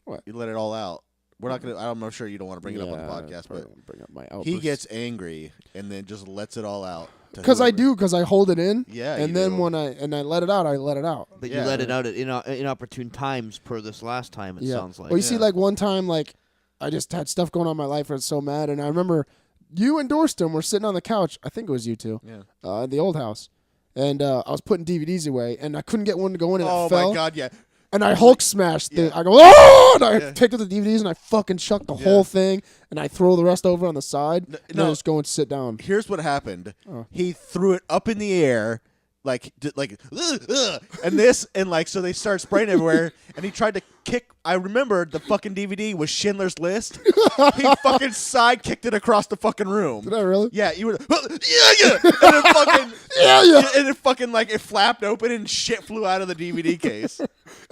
S2: What?
S3: You let it all out. We're not gonna. I'm not sure you don't want to bring it up on the podcast,
S2: probably
S3: but
S2: won't bring up my
S3: he
S2: outbursts.
S3: gets angry and then just lets it all out. to
S2: Because I
S3: whoever.
S2: do, because I hold it in.
S3: Yeah,
S2: And
S3: you
S2: then
S3: do.
S2: when I let it out, I let it out.
S4: But
S3: Yeah.
S4: you let it out at inopportune times per this last time, it sounds like.
S2: Well, you see,
S3: Yeah.
S2: like one time, like I just had stuff going on in my life. I was so mad, and I remember you and Dorston were sitting on the couch. I think it was you two.
S3: Yeah.
S2: At the old house, and I was putting DVDs away, and I couldn't get one to go in, and
S3: Oh
S2: it fell.
S3: my God! Yeah.
S2: And I Hulk smashed
S3: Yeah.
S2: I go, oh! And I
S3: Yeah.
S2: picked up the DVDs and I fucking chucked the
S3: Yeah.
S2: whole thing, and I throw the rest over on the side, and
S3: no.
S2: I just go and sit down.
S3: Here's what happened.
S2: Oh.
S3: He threw it up in the air, and this, and like, so they start spraying everywhere. And he tried to kick. I remember the fucking DVD was Schindler's List. He fucking side kicked it across the fucking room.
S2: Did I really?
S3: Yeah, you were. Yeah. And it fucking.
S2: Yeah.
S3: And it fucking like it flapped open and shit flew out of the DVD case.
S2: And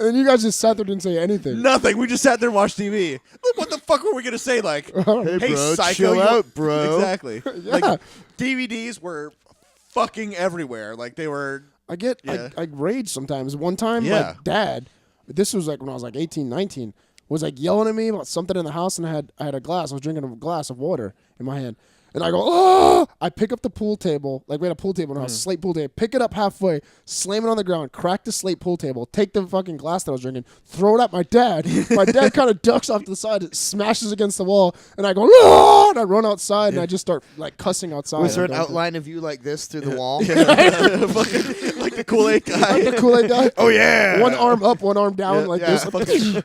S2: then you guys just sat there and didn't say anything.
S3: Nothing. We just sat there and watched TV. What the fuck were we gonna say? Like, hey,
S4: bro,
S3: psycho,
S4: chill
S3: you-
S4: out, bro.
S3: Exactly.
S2: Yeah.
S3: Like DVDs were fucking everywhere. Like they were. Yeah.
S2: I rage sometimes. One time,
S3: Yeah.
S2: my dad, this was like when I was like 18, 19, was like yelling at me about something in the house, and I had a glass. I was drinking a glass of water in my hand. And I go, oh! I pick up the pool table. Like, we had a pool table in our house, slate pool table. Pick it up halfway, slam it on the ground, crack the slate pool table, take the fucking glass that I was drinking, throw it at my dad. My dad kind of ducks off to the side, it smashes against the wall, and I go, oh! And I run outside, and I just start, like, cussing outside.
S4: Was there an
S2: I'm done.
S4: outline of you like this through the wall?
S3: Fucking like the Kool-Aid guy.
S2: Like the Kool-Aid guy?
S4: Oh, yeah.
S2: One arm up, one arm down,
S3: Yeah,
S2: like
S3: yeah.
S2: this.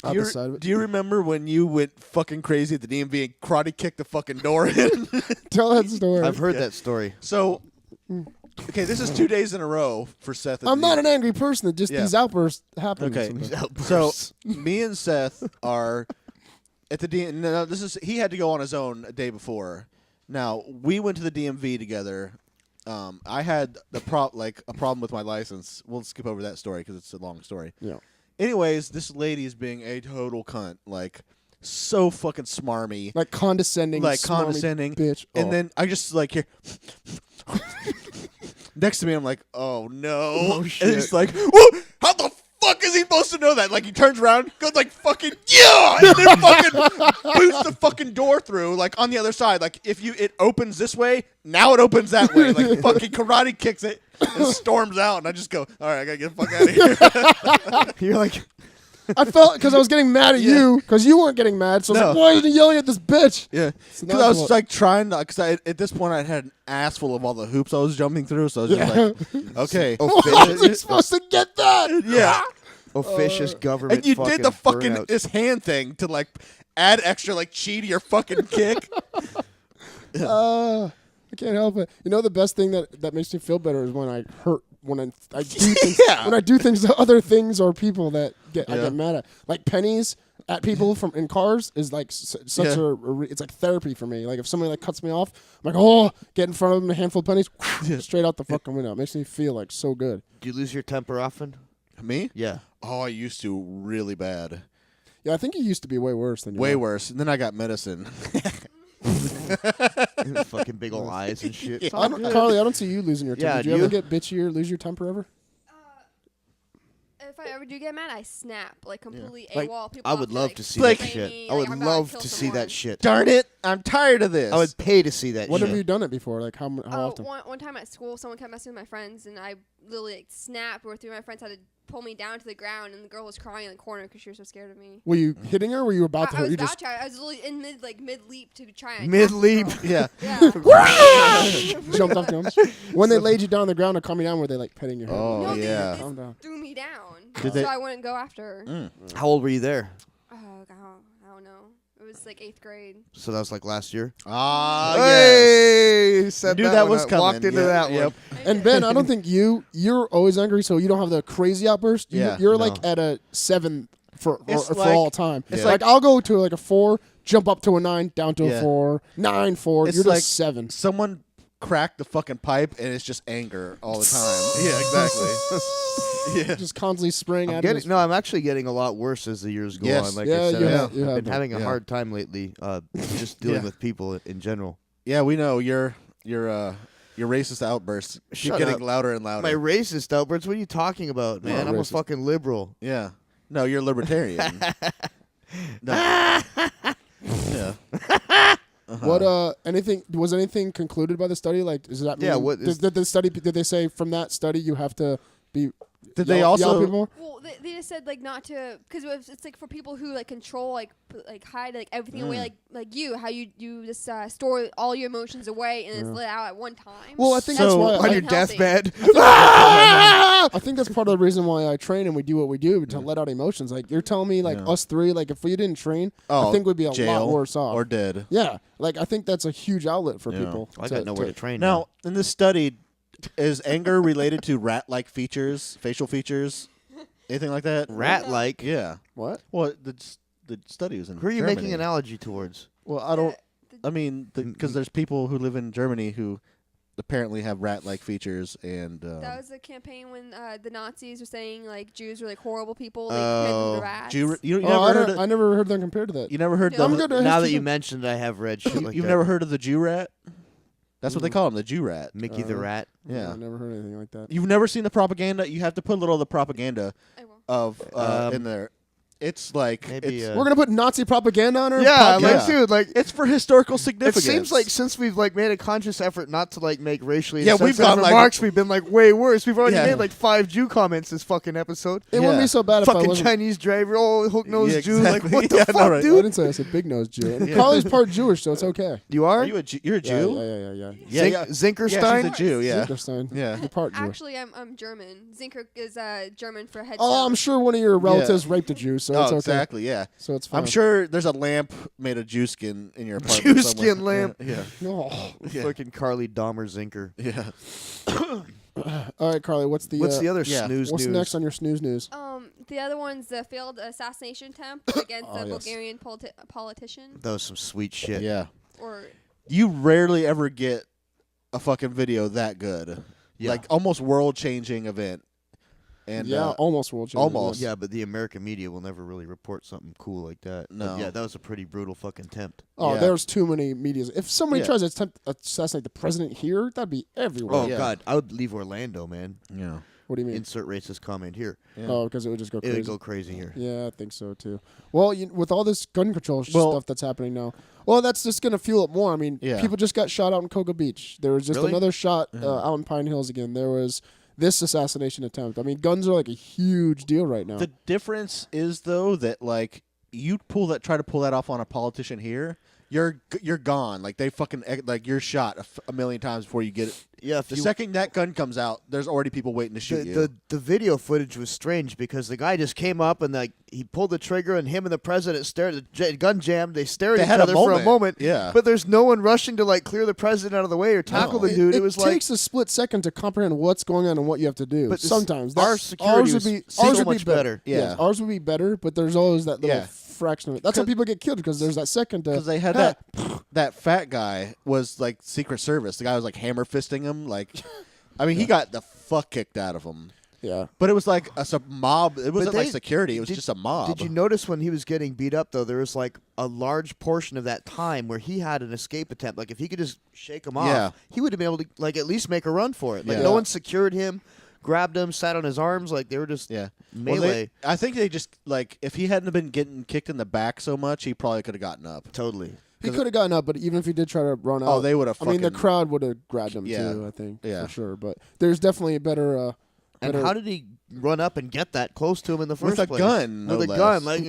S2: Out the side of it.
S3: Do you remember when you went fucking crazy at the DMV and karate kicked the fucking door in?
S2: Tell that story.
S4: I've heard that story.
S3: So, okay, this is 2 days in a row for Seth.
S2: I'm not an angry person. It just
S3: Yeah.
S2: these outbursts happen.
S3: Okay.
S2: sometimes.
S3: So me and Seth are at the DMV. No, this is he had to go on his own a day before. Now we went to the DMV together. I had a problem with my license. We'll skip over that story because it's a long story.
S2: Yeah.
S3: Anyways, this lady is being a total cunt, like so fucking smarmy,
S2: Like condescending,
S3: like
S2: smarmy
S3: condescending,
S2: bitch.
S3: and
S2: Oh.
S3: then I just like hear next to me. I'm like, oh no!
S4: Oh,
S3: And
S4: shit.
S3: he's like, whoa, how the fuck is he supposed to know that? Like he turns around, goes like fucking yeah, and then fucking boots the fucking door through. Like on the other side, like if it opens this way, now it opens that way. Like fucking karate kicks it and storms out, and I just go, all right, I gotta get the fuck out of here.
S4: You're like,
S2: I felt because I was getting mad at you because you weren't getting mad. So I was
S3: No.
S2: like, why are you yelling at this bitch?
S3: Yeah,
S2: So
S3: because
S2: now
S3: I was
S2: what?
S3: like trying to. Because at this point I had an ass full of all the hoops I was jumping through, so I was just like, okay,
S2: How was he supposed to get that?
S3: yeah.
S4: officious government.
S3: And you did the fucking
S4: burnouts.
S3: this hand thing to like add extra like chi to your fucking kick.
S2: I can't help it. You know, the best thing that makes me feel better is when I hurt. When I do things,
S3: Yeah.
S2: when I do things to other things or people that I
S3: Yeah.
S2: get mad at, like pennies at people from in cars is like such
S3: Yeah.
S2: it's like therapy for me. Like if somebody like cuts me off, I'm like, oh, get in front of them, a handful of pennies, straight out the fucking window. It makes me feel like so good.
S4: Do you lose your temper often?
S3: Me?
S4: Yeah.
S3: Oh, I used to really bad,
S2: Yeah, I think it used to be way worse than you
S3: way
S2: are.
S3: worse. And then I got medicine.
S4: Fucking big old eyes and shit. It's
S2: I
S4: all
S2: don't,
S4: good.
S2: Carly, I don't see you losing your temper.
S4: Yeah,
S2: Did you
S4: do
S2: ever
S4: you?
S2: get bitchy or lose your temper ever?
S5: If I ever do get mad, I snap like completely
S3: Like,
S5: AWOL. People
S4: I
S5: have
S4: would
S5: to,
S4: love
S5: like,
S4: to see
S3: Like-
S4: that
S5: spray
S4: shit.
S5: me,
S4: I would
S5: like, I'm about
S4: love
S5: kill
S4: to see
S5: someone.
S4: that shit.
S3: Darn it! I'm tired of this.
S4: I would pay to see that
S2: When
S4: shit.
S2: have you done it before? Like how often?
S5: One time at school, someone kept messing with my friends, and I literally like, snapped. Where three of my friends had to pull me down to the ground, and the girl was crying in the corner because she was so scared of me.
S2: Were you hitting her? Or were you about to
S5: I
S2: hurt?
S5: was
S2: You
S5: about
S2: just
S5: to. I was literally in mid leap to try and
S4: Mid-leap?
S5: attack the girl.
S3: yeah.
S5: Yeah.
S2: jumped off the arms. When they laid you down on the ground and calm you down, were they like petting your head?
S3: Oh
S5: No, they
S3: yeah.
S2: Calm down.
S5: threw me down,
S3: Did
S5: so
S3: they-
S5: I wouldn't go after her.
S4: How old were you there?
S5: Oh, I don't know. It was like 8th grade.
S4: So that was like last year.
S3: Ah, yes.
S4: Hey, said
S3: Knew that
S4: one
S3: was
S4: up.
S3: coming.
S4: Walked into
S3: Yeah,
S4: that
S3: yep.
S4: one.
S2: And Ben, I don't think you're always angry, so you don't have the crazy outburst.
S3: Yeah,
S2: You're
S4: no.
S2: like at a 7 for
S3: It's
S2: for
S3: like-
S2: all time.
S3: it's
S2: It's like I'll go to like a 4, jump up to a 9, down to
S3: Yeah.
S2: a 4, 9, 4.
S3: It's
S2: You're
S3: like
S2: just 7.
S3: Someone crack the fucking pipe and it's just anger all the time. Yeah, exactly. Yeah.
S2: Just constantly spraying at him.
S4: I'm actually getting a lot worse as the years go
S3: Yes.
S4: on. Like
S2: Yeah,
S4: I said,
S2: you
S4: I've
S2: have- you have
S4: been
S2: been.
S4: having a
S3: Yeah.
S4: hard time lately, just dealing
S3: Yeah.
S4: with people in general.
S3: Yeah, we know your racist outbursts keep
S4: Shut
S3: getting
S4: up.
S3: louder and louder.
S4: My racist outbursts? What are you talking about, man? I'm
S2: racist.
S4: a fucking liberal.
S3: Yeah. No, you're libertarian. No. Yeah.
S2: What anything was anything concluded by the study? Like, does that mean?
S4: Yeah, what is-
S2: did the study? Did they say from that study you have to be?
S3: Did they
S2: yell at
S3: also?
S2: people more?
S5: Well, they just said like not to, because it's like for people who like control, like hide like everything away, like you, how you just store all your emotions away and it's let out at one time.
S2: Well, I think
S3: So-
S2: that's why
S4: On your
S5: Unhealthy.
S4: deathbed.
S2: I think that's part of the reason why I train and we do what we do to let out emotions. Like you're telling me, like
S3: Yeah.
S2: us three, like if we didn't train, I
S3: Oh,
S2: think we'd be a
S3: jail
S2: lot worse off.
S3: or dead.
S2: Yeah, like I think that's a huge outlet for
S3: Yeah.
S2: people.
S4: I got nowhere to train
S3: Now, in this study, is anger related to rat-like features, facial features, anything like that?
S4: Rat-like.
S3: Yeah.
S2: What?
S3: Well, the study was in
S4: Who are you
S3: Germany.
S4: making an analogy towards?
S3: Well, I don't.
S5: The-
S3: I mean, because there's people who live in Germany who apparently have rat-like features, and
S5: That was the campaign when the Nazis were saying like Jews were like horrible people. They compared them
S4: Oh.
S5: to rats.
S3: you
S2: Oh,
S3: never heard.
S2: I never heard them compared to that.
S3: You never heard
S5: No.
S2: I'm
S3: the.
S2: good at
S4: Now that
S2: history.
S4: you mentioned, I have read shit like
S3: You've
S4: that.
S3: never heard of the Jew rat? That's what they call him, the Jew rat.
S4: Mickey the Rat.
S3: Yeah.
S2: I never heard anything like that.
S3: You've never seen the propaganda. You have to put a little of the propaganda
S5: I will.
S3: of in there. It's like
S4: Maybe,
S3: it's,
S2: We're gonna put Nazi propaganda on our
S4: Yeah,
S2: podcast?
S4: like, dude, like,
S3: it's for historical
S4: it
S3: significance.
S4: seems like since we've like made a conscious effort not to like make racially
S3: Yeah, we've
S4: insensitive
S3: gone, like-
S4: remarks, we've been like way worse. We've already
S3: Yeah.
S4: made like 5 Jew comments this fucking episode.
S2: It wouldn't
S3: Yeah.
S2: be so bad if I
S4: Fucking
S2: wasn't.
S4: Chinese driver, oh hook nosed
S3: Yeah,
S4: Jew.
S3: exactly.
S4: Like what the
S3: Yeah,
S4: fuck,
S3: no, right.
S2: I
S4: dude?
S2: didn't say I said big nose Jew. And
S3: Yeah.
S2: Carly's part Jewish, so it's okay.
S4: You are?
S3: Are you you're a Jew?
S2: Yeah.
S3: Yeah, yeah.
S4: Zinkerstein?
S3: Yeah, she's a Jew. Yeah.
S2: Zinkerstein.
S3: Yeah.
S2: You're part Jewish.
S5: Actually, I'm German. Zinker is German for head.
S2: Oh, I'm sure one of your relatives raped a Jew, so
S3: Oh,
S2: it's okay.
S3: exactly. Yeah.
S2: So it's fine.
S3: I'm sure there's a lamp made of Jew skin in your apartment.
S4: Jew
S3: somewhere.
S4: skin lamp.
S3: Yeah.
S2: Oh.
S3: Yeah.
S4: Fucking Carly Dahmer Zinker.
S3: Yeah.
S2: All right, Carly. What's the
S4: other
S3: yeah.
S4: snooze
S2: what's
S4: news?
S2: next on your snooze news?
S5: The other one's the failed assassination attempt against
S2: Oh,
S5: a
S2: yes.
S5: Bulgarian politician.
S4: That was some sweet shit.
S3: Yeah.
S5: Or
S3: You rarely ever get a fucking video that good.
S4: Yeah.
S3: Like almost world-changing event. And
S2: yeah, almost world champion.
S3: almost.
S4: Yeah, but the American media will never really report something cool like that. But
S3: No.
S4: yeah, that was a pretty brutal fucking attempt.
S2: Oh,
S3: Yeah.
S2: there's too many medias. If somebody
S3: Yeah.
S2: tries to attempt to assassinate the president here, that'd be everywhere.
S4: Oh,
S3: yeah.
S4: God. I would leave Orlando, man.
S3: Yeah.
S2: What do you mean?
S4: Insert racist comment here.
S3: Yeah.
S2: Oh, because it would just go
S4: It
S2: crazy.
S4: would go crazy here.
S2: Yeah, I think so too. Well, with all this gun control
S3: Well-
S2: stuff that's happening now, well, that's just going to fuel it more. I mean,
S3: Yeah.
S2: people just got shot out in Cocoa Beach. There was just
S4: Really?
S2: another shot out in Pine Hills again. There was this assassination attempt. I mean, guns are like a huge deal right now.
S3: The difference is though that like you try to pull that off on a politician here, you're gone. Like they fucking like you're shot a million times before you get it.
S4: Yeah, if
S3: The
S4: you
S3: second that gun comes out, there's already people waiting to shoot you.
S4: the video footage was strange because the guy just came up and like he pulled the trigger and him and the president stared. The gun jammed. They stared
S3: They
S4: at each
S3: had a
S4: other for a
S3: moment.
S4: moment.
S3: Yeah.
S4: but there's no one rushing to like clear the president out of the way or tackle
S3: No.
S4: the dude. It,
S2: It
S4: was like
S2: takes a split second to comprehend what's going on and what you have to do.
S4: But this-
S2: sometimes
S4: our
S2: that's-
S4: security
S2: ours would
S4: was
S2: be
S4: so
S2: ours would
S4: much
S2: be
S4: better.
S3: Yeah.
S2: Yes, ours would be better, but there's always that little
S3: Yeah.
S2: fraction of it. That's how people get killed because there's that second to
S3: Because they had that fat guy was like Secret Service. The guy was like hammer fisting him. Like, I mean, he got the fuck kicked out of him.
S2: Yeah.
S3: But it was like a mob. It wasn't like
S4: they-
S3: security. It was
S4: did-
S3: just a mob.
S4: Did you notice when he was getting beat up though? There was like a large portion of that time where he had an escape attempt. Like if he could just shake him off,
S3: Yeah.
S4: he would have been able to like at least make a run for it. Like
S3: Yeah.
S4: no one secured him, grabbed him, sat on his arms. Like they were just
S3: Yeah. Well,
S4: melee.
S3: I think they just like if he hadn't been getting kicked in the back so much, he probably could have gotten up.
S4: Totally.
S2: He could have gotten up, but even if he did try to run out,
S3: Oh, they would have.
S2: I mean, the
S3: fucking-
S2: crowd would have grabbed him
S3: Yeah.
S2: too. I think,
S3: Yeah.
S2: for sure. But there's definitely a better.
S4: And
S2: better-
S4: how did he run up and get that close to him in the first
S3: With a
S4: place?
S3: gun, no
S4: With a
S3: less.
S4: gun, like.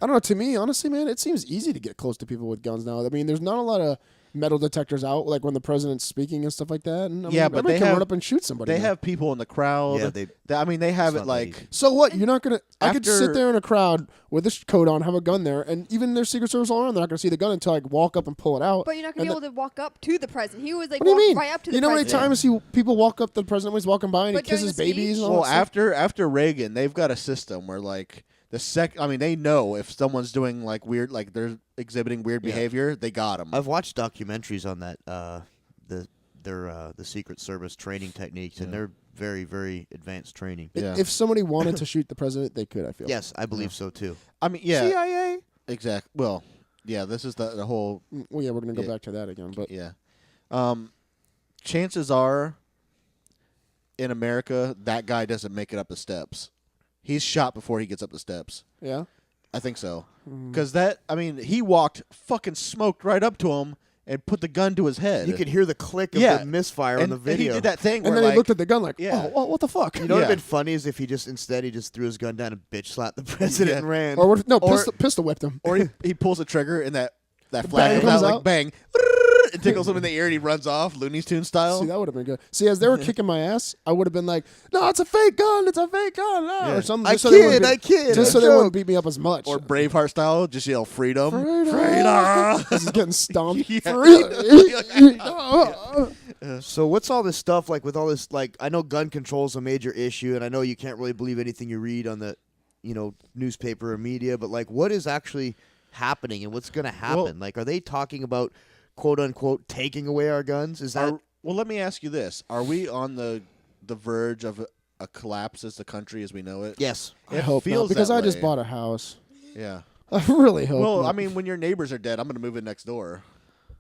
S2: I don't know. To me, honestly, man, it seems easy to get close to people with guns now. I mean, there's not a lot of metal detectors out, like when the president's speaking and stuff like that. And I
S3: Yeah,
S2: mean,
S3: but
S2: everybody
S3: they
S2: can
S3: have-
S2: run up and shoot somebody.
S3: They
S2: now.
S3: have people in the crowd.
S4: Yeah,
S3: I mean, they have
S4: it's
S3: it
S4: not that
S3: like.
S4: easy.
S2: So what? You're not gonna. I could
S3: After-
S2: sit there in a crowd with a coat on, have a gun there, and even their Secret Service all around, they're not gonna see the gun until I walk up and pull it out.
S5: But you're not gonna
S2: And
S5: be able to walk up to the president. He was like
S2: What do you
S5: walk
S2: mean?
S5: right up to
S2: You
S5: the
S2: know how many
S5: president.
S2: times people walk up to the president when he's walking by and
S5: But
S2: he kisses
S5: during the
S2: babies and all
S3: Well,
S2: that stuff?
S3: after Reagan, they've got a system where like I mean, they know if someone's doing like weird, like they're exhibiting weird
S4: Yeah.
S3: behavior, they got them.
S4: I've watched documentaries on that the Secret Service training techniques, and
S3: Yeah.
S4: they're very, very advanced training.
S3: Yeah.
S2: If somebody wanted to shoot the president, they could. I feel.
S4: Yes, I believe so too.
S3: I mean, yeah,
S2: CIA.
S3: exactly. Well, yeah, this is the whole
S2: Well, yeah, we're gonna go
S3: Yeah.
S2: back to that again, but
S3: yeah. Chances are, in America, that guy doesn't make it up the steps. He's shot before he gets up the steps.
S2: yeah.
S3: I think so.
S2: Mm.
S3: Because he walked fucking smoked right up to him and put the gun to his head.
S4: You could hear the click of
S3: Yeah.
S4: the misfire
S3: and,
S4: on the video.
S3: And he did that thing
S2: And
S3: where
S2: then
S3: like,
S2: he looked at the gun like,
S3: Yeah.
S2: oh, what the fuck?
S4: You know what would
S3: Yeah.
S4: have been funny is if he just threw his gun down and bitch slapped the president
S3: Yeah.
S4: and ran.
S2: Or no,
S3: Or-
S2: pistol whipped him.
S3: or he pulls the trigger and that
S2: bang
S3: flag comes
S2: comes
S3: out,
S2: out.
S3: like bang, it tickles him in the ear and he runs off, Looney Tunes style.
S2: See, that would have been good. See, as they were kicking my ass, I would have been like, "No, it's a fake gun. It's a fake gun." No.
S3: Yeah.
S2: Or something.
S4: I
S2: just so they
S4: kid,
S2: wouldn't
S4: I kid.
S2: Just so
S4: a
S2: they
S4: joke.
S2: wouldn't beat me up as much.
S3: Or Braveheart style, just yell freedom.
S2: Freedom. This is getting stomped.
S3: Yeah.
S2: Freedom.
S4: So what's all this stuff like with all this like I know gun control is a major issue and I know you can't really believe anything you read on the newspaper or media, but like what is actually happening and what's going to happen?
S3: Well-
S4: Like are they talking about quote unquote taking away our guns? Is that
S3: Well, let me ask you this: are we on the verge of a collapse as the country as we know it?
S4: Yes.
S2: I
S3: It
S2: hope not,
S3: feels
S2: because
S3: that
S2: I just
S3: way.
S2: bought a house.
S3: Yeah.
S2: I really hope.
S3: Well,
S2: not.
S3: I mean, when your neighbors are dead, I'm going to move in next door.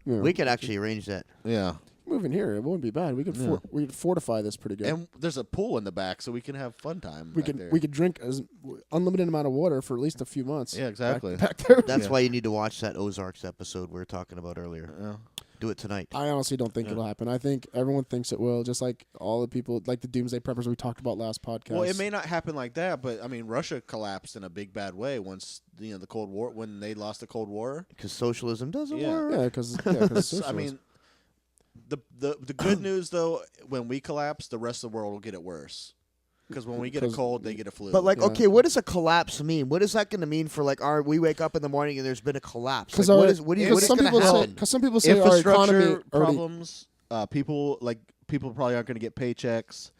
S2: Yeah.
S4: We could actually arrange that.
S3: Yeah.
S2: Move in here. It wouldn't be bad. We could
S3: Yeah.
S2: we could fortify this pretty good.
S3: And there's a pool in the back, so we can have fun time.
S2: we
S3: back
S2: could
S3: there.
S2: we could drink as unlimited amount of water for at least a few months.
S3: Yeah, exactly.
S2: Back there.
S4: That's
S3: Yeah.
S4: why you need to watch that Ozarks episode we were talking about earlier.
S3: Yeah.
S4: Do it tonight.
S2: I honestly don't think
S3: Yeah.
S2: it'll happen. I think everyone thinks it will, just like all the people, like the doomsday preppers we talked about last podcast.
S3: Well, it may not happen like that, but I mean, Russia collapsed in a big bad way once the Cold War, when they lost the Cold War.
S4: Because socialism doesn't
S3: Yeah.
S4: work.
S2: Yeah, because
S3: I mean, the good news though, when we collapse, the rest of the world will get it worse. Because when we get a
S2: 'Cause-
S3: cold, they get a flu.
S4: But like,
S2: Yeah.
S4: okay, what does a collapse mean? What is that going to mean for like our? We wake up in the morning and there's been a collapse.
S2: because
S4: Like, what is what is
S2: some
S4: going
S2: people
S4: to
S2: say
S4: happen?
S2: because some people say our
S3: infrastructure
S2: economy already.
S3: problems, people probably aren't going to get paychecks.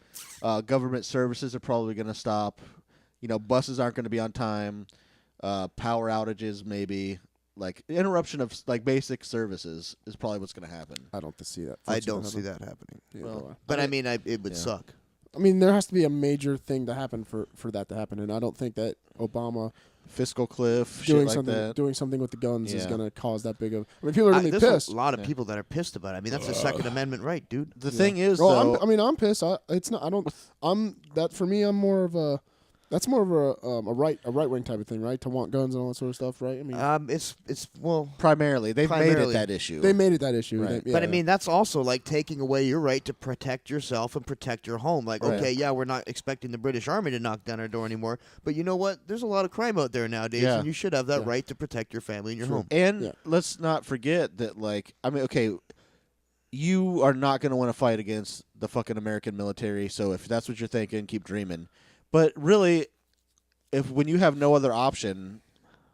S3: Government services are probably going to stop. Buses aren't going to be on time. Power outages, maybe. Like interruption of like basic services is probably what's going to happen.
S2: I don't see that.
S4: I don't see that happening.
S2: Yeah,
S3: Well,
S2: no way.
S4: But I mean, it would
S3: Yeah.
S4: suck.
S2: I mean, there has to be a major thing to happen for that to happen, and I don't think that Obama
S3: Fiscal cliff, shit
S2: doing
S3: like
S2: something
S3: that.
S2: doing something with the guns is
S3: Yeah.
S2: going to cause that big of. I mean, people are going to be
S4: There's
S2: pissed.
S4: a lot of
S3: Yeah.
S4: people that are pissed about it. I mean, that's the Second Amendment right, dude.
S3: The thing is,
S2: Well,
S3: though,
S2: I'm pissed. It's not. I don't. I'm that for me. I'm more of a. That's more of a right wing type of thing, right? To want guns and all that sort of stuff, right? I mean,
S4: It's well,
S3: primarily they've made
S4: Primarily.
S3: it that issue.
S2: they made it that issue.
S3: Right.
S2: They-
S4: but I
S2: yeah.
S4: mean, that's also like taking away your right to protect yourself and protect your home. Like,
S3: Right.
S4: okay, yeah, we're not expecting the British Army to knock down our door anymore, but you know what? There's a lot of crime out there nowadays,
S3: Yeah.
S4: and you should have that
S2: Yeah.
S4: right to protect your family and your
S2: Sure.
S4: home.
S3: And
S2: Yeah.
S3: let's not forget that, okay, you are not going to want to fight against the fucking American military. So if that's what you're thinking, keep dreaming. But really, when you have no other option,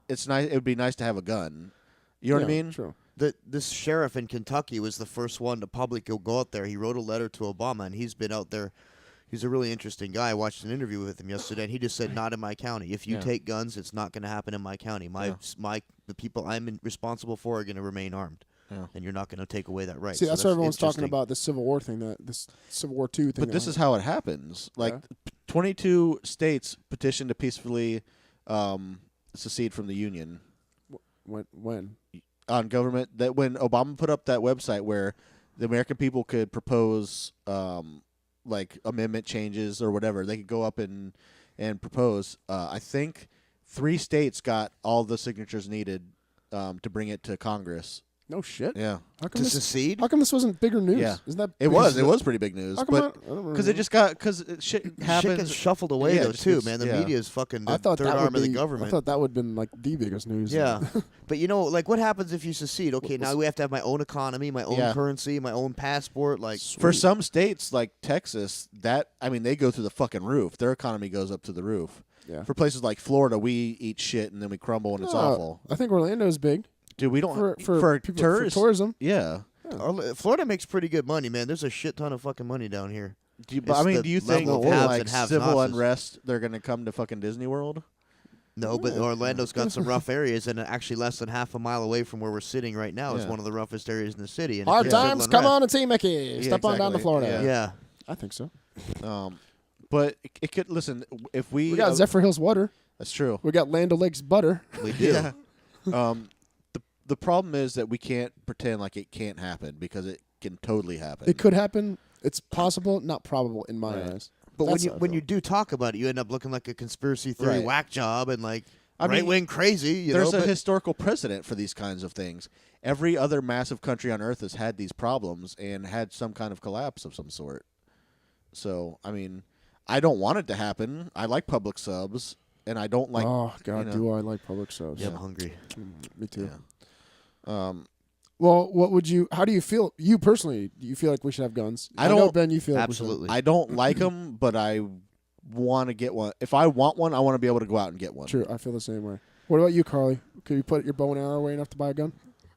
S3: it's nice. It would be nice to have a gun. You know what I
S2: Yeah,
S3: mean?
S2: True.
S4: This sheriff in Kentucky was the first one to publicly go out there. He wrote a letter to Obama, and he's been out there. He's a really interesting guy. I watched an interview with him yesterday, and he just said, "Not in my county. If you
S3: Yeah.
S4: take guns, it's not going to happen in my county. The people I'm responsible for are going to remain armed,
S3: Yeah.
S4: and you're not going to take away that right."
S2: See,
S4: So
S2: that's what everyone's talking
S4: interesting.
S2: about. The Civil War thing, this Civil War II thing.
S3: But this is how it happens. Like, 22 states petitioned to peacefully secede from the Union
S2: when
S3: on government. That when Obama put up that website where the American people could propose like amendment changes or whatever, they could go up and propose. I think 3 states got all the signatures needed to bring it to Congress.
S2: no shit.
S3: Yeah,
S2: How
S4: to
S2: come this?
S4: secede.
S2: How come this wasn't bigger news?
S3: Yeah.
S2: Isn't that?
S3: it was. It was pretty big news,
S2: How come
S3: but
S2: I don't
S3: because it just got shit
S4: Shit
S3: happens.
S4: gets shuffled away
S3: Yeah,
S4: though
S3: it just
S4: too,
S3: gets-
S4: man. The
S3: yeah.
S4: media is fucking the
S2: I thought
S4: third
S2: that
S4: arm
S2: would
S4: of
S2: be.
S4: the government.
S2: I thought that would have been like the biggest news.
S4: Yeah, but you know, like, what happens if you secede? Okay, now we have to have my own economy, my own
S3: Yeah.
S4: currency, my own passport. Like,
S3: For some states like Texas, they go through the fucking roof. Their economy goes up to the roof.
S2: Yeah.
S3: For places like Florida, we eat shit and then we crumble and it's
S2: No,
S3: awful.
S2: I think Orlando's big
S3: Dude, we don't
S2: for people, for
S3: tourists.
S2: tourism.
S3: Yeah.
S4: Florida makes pretty good money, man. There's a shit ton of fucking money down here.
S3: Do you
S4: It's the
S3: do you think
S4: level of
S3: with,
S4: haves
S3: like
S4: and have-nots
S3: civil
S4: is-
S3: unrest they're gonna come to fucking Disney World?
S4: No, but
S2: Yeah.
S4: Orlando's got some rough areas, and actually less than half a mile away from where we're sitting right now is
S3: Yeah.
S4: one of the roughest areas in the city. And
S2: Hard
S4: if you're
S2: times,
S4: civil
S2: come
S4: unrest-
S2: on and see Mickey. Step on down to
S3: exactly.
S2: Florida.
S4: Yeah.
S2: I think so.
S3: But it could listen if we.
S2: We got Zephyr Hills water.
S3: That's true.
S2: We got Land O'Lakes butter.
S4: We do.
S3: Yeah. The problem is that we can't pretend like it can't happen because it can totally happen.
S2: It could happen. It's possible, not probable in my
S3: Right.
S2: eyes.
S4: But
S2: That's
S4: when
S2: how I
S4: when
S2: feel.
S4: you do talk about it, you end up looking like a conspiracy theory
S3: Right.
S4: whack job and like
S3: I mean,
S4: right wing crazy. You
S3: There's
S4: know,
S3: a
S4: but
S3: historical precedent for these kinds of things. Every other massive country on Earth has had these problems and had some kind of collapse of some sort. So, I mean, I don't want it to happen. I like public subs, and I don't like.
S2: oh God,
S3: you know.
S2: do I like public subs?
S4: yeah, I'm hungry.
S2: Me too.
S3: Yeah.
S2: Well, what would you? How do you feel? You personally, do you feel like we should have guns?
S3: I
S2: know,
S3: don't-
S2: Ben, you feel
S4: Absolutely.
S3: I don't like them, but I want to get one. If I want one, I want to be able to go out and get one.
S2: Like we should. True, I feel the same way. What about you, Carly? Could you put your bow and arrow away enough to buy a gun?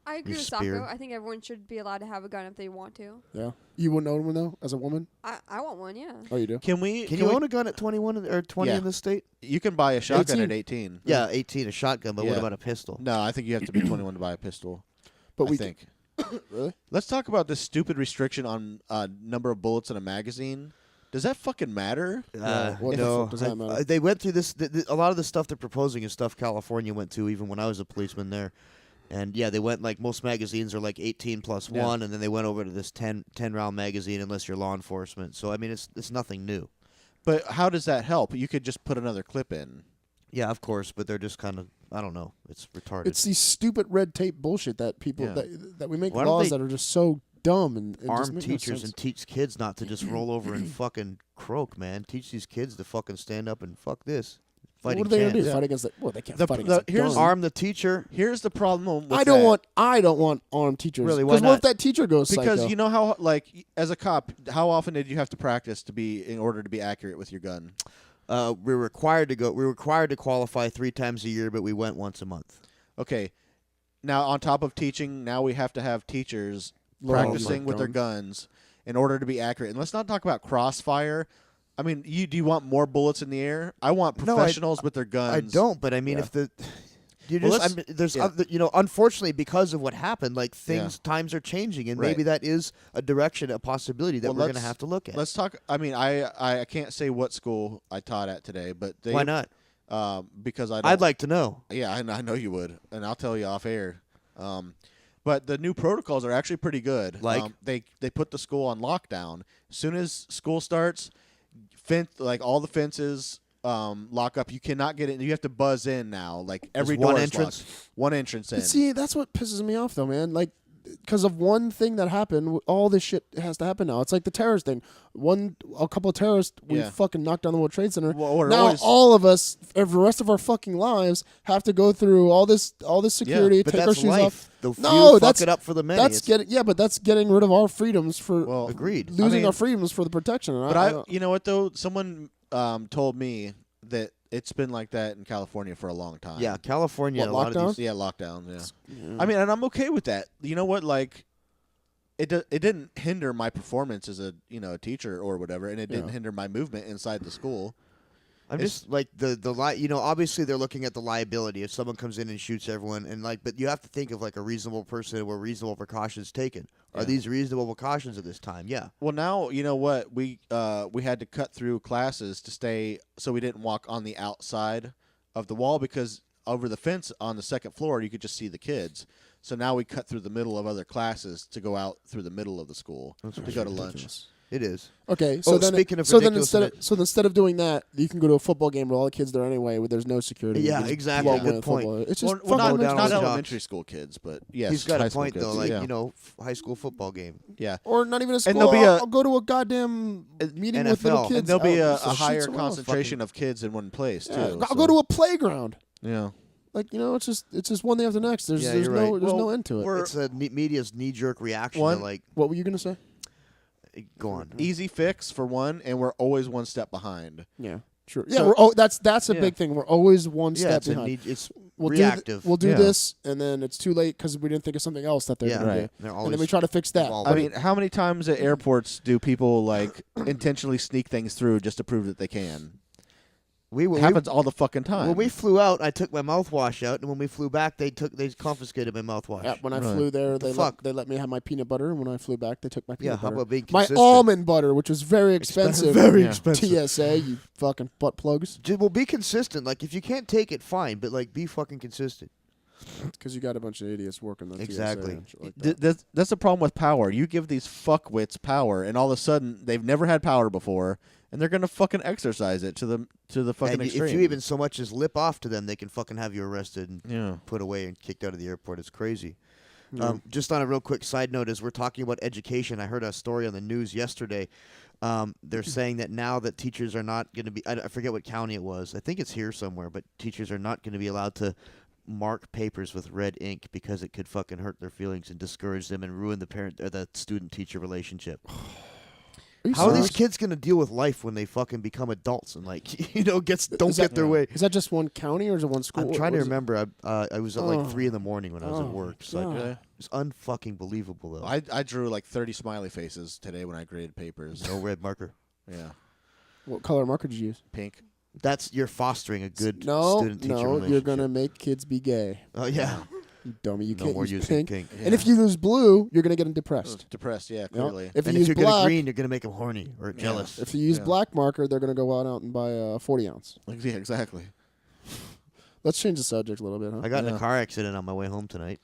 S5: I agree
S4: Your
S5: with
S4: spear.
S5: Sacco. I think everyone should be allowed to have a gun if they want to.
S2: Yeah. You wouldn't own one though, as a woman.
S5: I want one, yeah.
S2: Oh, you do.
S3: Can we?
S4: Can you own a gun at 21 or 20
S3: Yeah.
S4: in this state?
S3: You can buy a shotgun
S2: 18.
S3: at 18.
S4: Yeah, 18 a shotgun, but what
S3: Yeah.
S4: about a pistol?
S3: No, I think you have to be 21 to buy a pistol.
S2: But
S3: I
S2: we
S3: think.
S2: really.
S3: Let's talk about this stupid restriction on number of bullets in a magazine. Does that fucking matter?
S2: What the
S4: no.
S2: fuck does that matter?
S4: They went through this. A lot of the stuff they're proposing is stuff California went to, even when I was a policeman there. And yeah, they went like most magazines are like 18 plus
S3: Yeah.
S4: 1, and then they went over to this 10 round magazine unless you're law enforcement. So I mean, it's nothing new.
S3: But how does that help? You could just put another clip in.
S4: Yeah, of course, but they're just kind of I don't know. It's retarded.
S2: It's these stupid red tape bullshit that people
S3: Yeah.
S2: that we make
S4: Why don't
S2: laws
S4: they
S2: that are just so dumb and just
S4: arm
S2: make no
S4: teachers
S2: sense.
S4: and teach kids not to just roll over and fucking croak, man. Teach these kids to fucking stand up and fuck this. Fighting
S2: What are they gonna do?
S4: chance.
S2: Fight against the? Well, they can't
S3: The-
S2: fight
S3: the-
S2: against.
S3: here's-
S2: gun.
S4: Arm the teacher.
S3: Here's the problem with
S2: I don't
S3: that.
S2: want armed teachers.
S4: Really, why
S2: Because what if
S4: not?
S2: that teacher goes
S3: Because
S2: psycho?
S3: you know how, like, as a cop, how often did you have to practice to be in order to be accurate with your gun?
S4: We're required to go. We're required to qualify 3 times a year, but we went once a month.
S3: Okay. Now, on top of teaching, now we have to have teachers
S2: Learn
S3: practicing
S2: about
S3: with their guns in order to be accurate. And let's not talk about crossfire. I mean, do you want more bullets in the air? I want
S4: No,
S3: professionals with their guns.
S4: I don't, but I mean,
S3: Yeah.
S4: if the you
S3: Well,
S4: just,
S3: let's-
S4: I mean, there's,
S3: yeah.
S4: unfortunately, because of what happened, like things,
S3: Yeah.
S4: times are changing, and
S3: Right.
S4: maybe that is a direction, a possibility that
S3: Well,
S4: we're going to
S3: let's-
S4: have to look at.
S3: Let's talk. I mean, I can't say what school I taught at today, but they,
S4: Why not?
S3: Because I don't,
S4: I'd like to know.
S3: Yeah, I know you would, and I'll tell you off air. But the new protocols are actually pretty good.
S4: Like?
S3: They put the school on lockdown. As soon as school starts, like all the fences lock up. You cannot get in. You have to buzz in now. Like every
S4: one
S3: door is
S4: entrance?
S3: locked. One entrance in.
S2: But see, that's what pisses me off, though, man. Like, because of one thing that happened, all this shit has to happen now. It's like the terrorist thing. A couple of terrorists, we
S3: Yeah.
S2: fucking knocked down the World Trade Center.
S3: Well, or
S2: now
S3: always-
S2: all of us, for the rest of our fucking lives, have to go through all this security,
S4: But
S2: take our
S4: that's
S2: shoes
S4: life.
S2: off.
S4: The few
S2: No,
S4: fuck
S2: that's
S4: it up for the many.
S2: That's
S4: It's-
S2: but that's getting rid of our freedoms for
S3: Well,
S4: agreed.
S2: losing
S3: mean-
S2: our freedoms for the protection. And
S3: But
S2: I
S3: I,
S2: don't-
S3: you know what though? Someone told me that it's been like that in California for a long time.
S4: Yeah, California.
S2: What,
S4: a lot
S2: lockdown?
S4: of these.
S3: Yeah, lockdown. Yeah. I mean, and I'm okay with that. You know what? Like, it didn't hinder my performance as a teacher or whatever, and it didn't
S2: Yeah.
S3: hinder my movement inside the school.
S4: I'm
S3: It's-
S4: just like obviously they're looking at the liability if someone comes in and shoots everyone, and but you have to think of like a reasonable person where reasonable precautions taken. Are
S3: Yeah.
S4: these reasonable precautions at this time? Yeah.
S3: Well, now you know what we had to cut through classes to stay, so we didn't walk on the outside of the wall because over the fence on the second floor you could just see the kids. So now we cut through the middle of other classes to go out through the middle of the school to go to lunch.
S4: It is.
S2: Okay, so then
S4: speaking of
S2: so then
S4: ridiculous,
S2: instead of doing that, you can go to a football game with all the kids there anyway, where there's no security. You
S4: Yeah,
S2: can just
S4: exactly.
S2: blow away
S4: Good
S2: the
S4: point.
S2: football. It's just
S3: Well,
S2: fucking
S3: not,
S4: down on
S3: not
S4: the
S3: elementary school kids, but yes,
S4: He's got
S3: high
S4: a
S3: school
S4: point
S3: kids.
S4: though. Like
S3: yeah.
S4: high school football game.
S3: Yeah.
S2: or not even a school.
S3: And there'll be
S2: I'll go to a goddamn meeting with little
S4: NFL.
S2: kids.
S3: And there'll be
S2: out
S3: a
S2: just to shoot
S3: higher
S2: someone else.
S3: concentration of kids in one place
S2: Yeah,
S3: too.
S2: I'll go to a playground.
S3: yeah.
S2: Like it's just one thing after the next. There's
S4: Yeah,
S2: there's
S4: you're
S2: no
S4: right.
S2: there's no
S3: Well,
S2: end to it.
S3: we're-
S4: It's a media's knee-jerk reaction
S3: One-
S4: to like
S2: What were you gonna say?
S4: go on.
S3: Easy fix for one, and we're always one step behind.
S2: Yeah, sure. Yeah,
S3: So-
S2: that's a
S3: Yeah.
S2: big thing. We're always one
S4: Yeah,
S2: step
S4: it's
S2: behind.
S4: it's
S2: We'll
S4: reactive.
S2: we'll do
S3: Yeah.
S2: this, and then it's too late because we didn't think of something else that they're
S4: Yeah,
S2: gonna
S3: right.
S2: do.
S4: They're
S2: And
S4: always
S2: then we try to fix that.
S4: evolving.
S3: I mean, how many times at airports do people like intentionally sneak things through just to prove that they can? It happens all the fucking time.
S4: When we flew out, I took my mouthwash out, and when we flew back, they confiscated my mouthwash.
S2: Yeah, when I
S3: Really?
S2: flew there,
S4: The
S2: they let me have my peanut butter, and when I flew back, they took my peanut
S4: how
S2: butter.
S4: about being
S2: My
S4: consistent?
S2: almond butter, which was very expensive.
S4: Very
S3: Yeah.
S4: expensive.
S2: TSA, you fucking butt plugs.
S4: Well, be consistent. Like, if you can't take it, fine, but like, be fucking consistent.
S2: Because you got a bunch of idiots working the
S4: Exactly.
S2: TSA and shit like that.
S3: That's the problem with power. You give these fuckwits power, and all of a sudden they've never had power before, and they're gonna fucking exercise it to the fucking
S4: And
S3: extreme.
S4: if you even so much as lip off to them, they can fucking have you arrested and
S3: yeah.
S4: put away and kicked out of the airport. It's crazy.
S2: Yeah.
S4: Just on a real quick side note, as we're talking about education, I heard a story on the news yesterday. They're saying that now that teachers are not going to be, I forget what county it was. I think it's here somewhere, but teachers are not going to be allowed to mark papers with red ink because it could fucking hurt their feelings and discourage them and ruin the parent or the student-teacher relationship.
S2: Are you
S4: How are these
S2: serious?
S4: kids going to deal with life when they fucking become adults and like don't
S2: Is
S4: get
S2: that-
S4: their way?
S2: Is that just one county or is it one school?
S4: I'm trying to
S2: What is it?
S4: remember. I was at like
S2: Oh.
S4: 3 a.m. when I was at
S2: Oh,
S4: work. So
S2: God.
S3: Really?
S4: it's unfucking believable though.
S3: I drew like 30 smiley faces today when I graded papers.
S4: No red marker.
S3: Yeah.
S2: What color marker did you use?
S3: Pink.
S4: You're fostering a good
S2: No,
S4: student-teacher
S2: no,
S4: relationship.
S2: you're gonna make kids be gay.
S4: Oh yeah.
S2: You dummy. You
S4: No
S2: can't
S4: more
S2: use
S4: using
S2: pink.
S4: pink.
S2: And if you use blue, you're gonna get them depressed.
S3: Depressed, yeah,
S2: You know?
S3: clearly.
S2: If you
S4: and if
S2: use
S4: you're
S2: black,
S4: good green, you're gonna make them horny or jealous.
S2: if you use
S3: Yeah.
S2: black marker, they're gonna go out and buy a 40 ounce.
S3: Yeah, exactly.
S2: Let's change the subject a little bit, huh?
S4: I got in
S3: Yeah.
S4: a car accident on my way home tonight.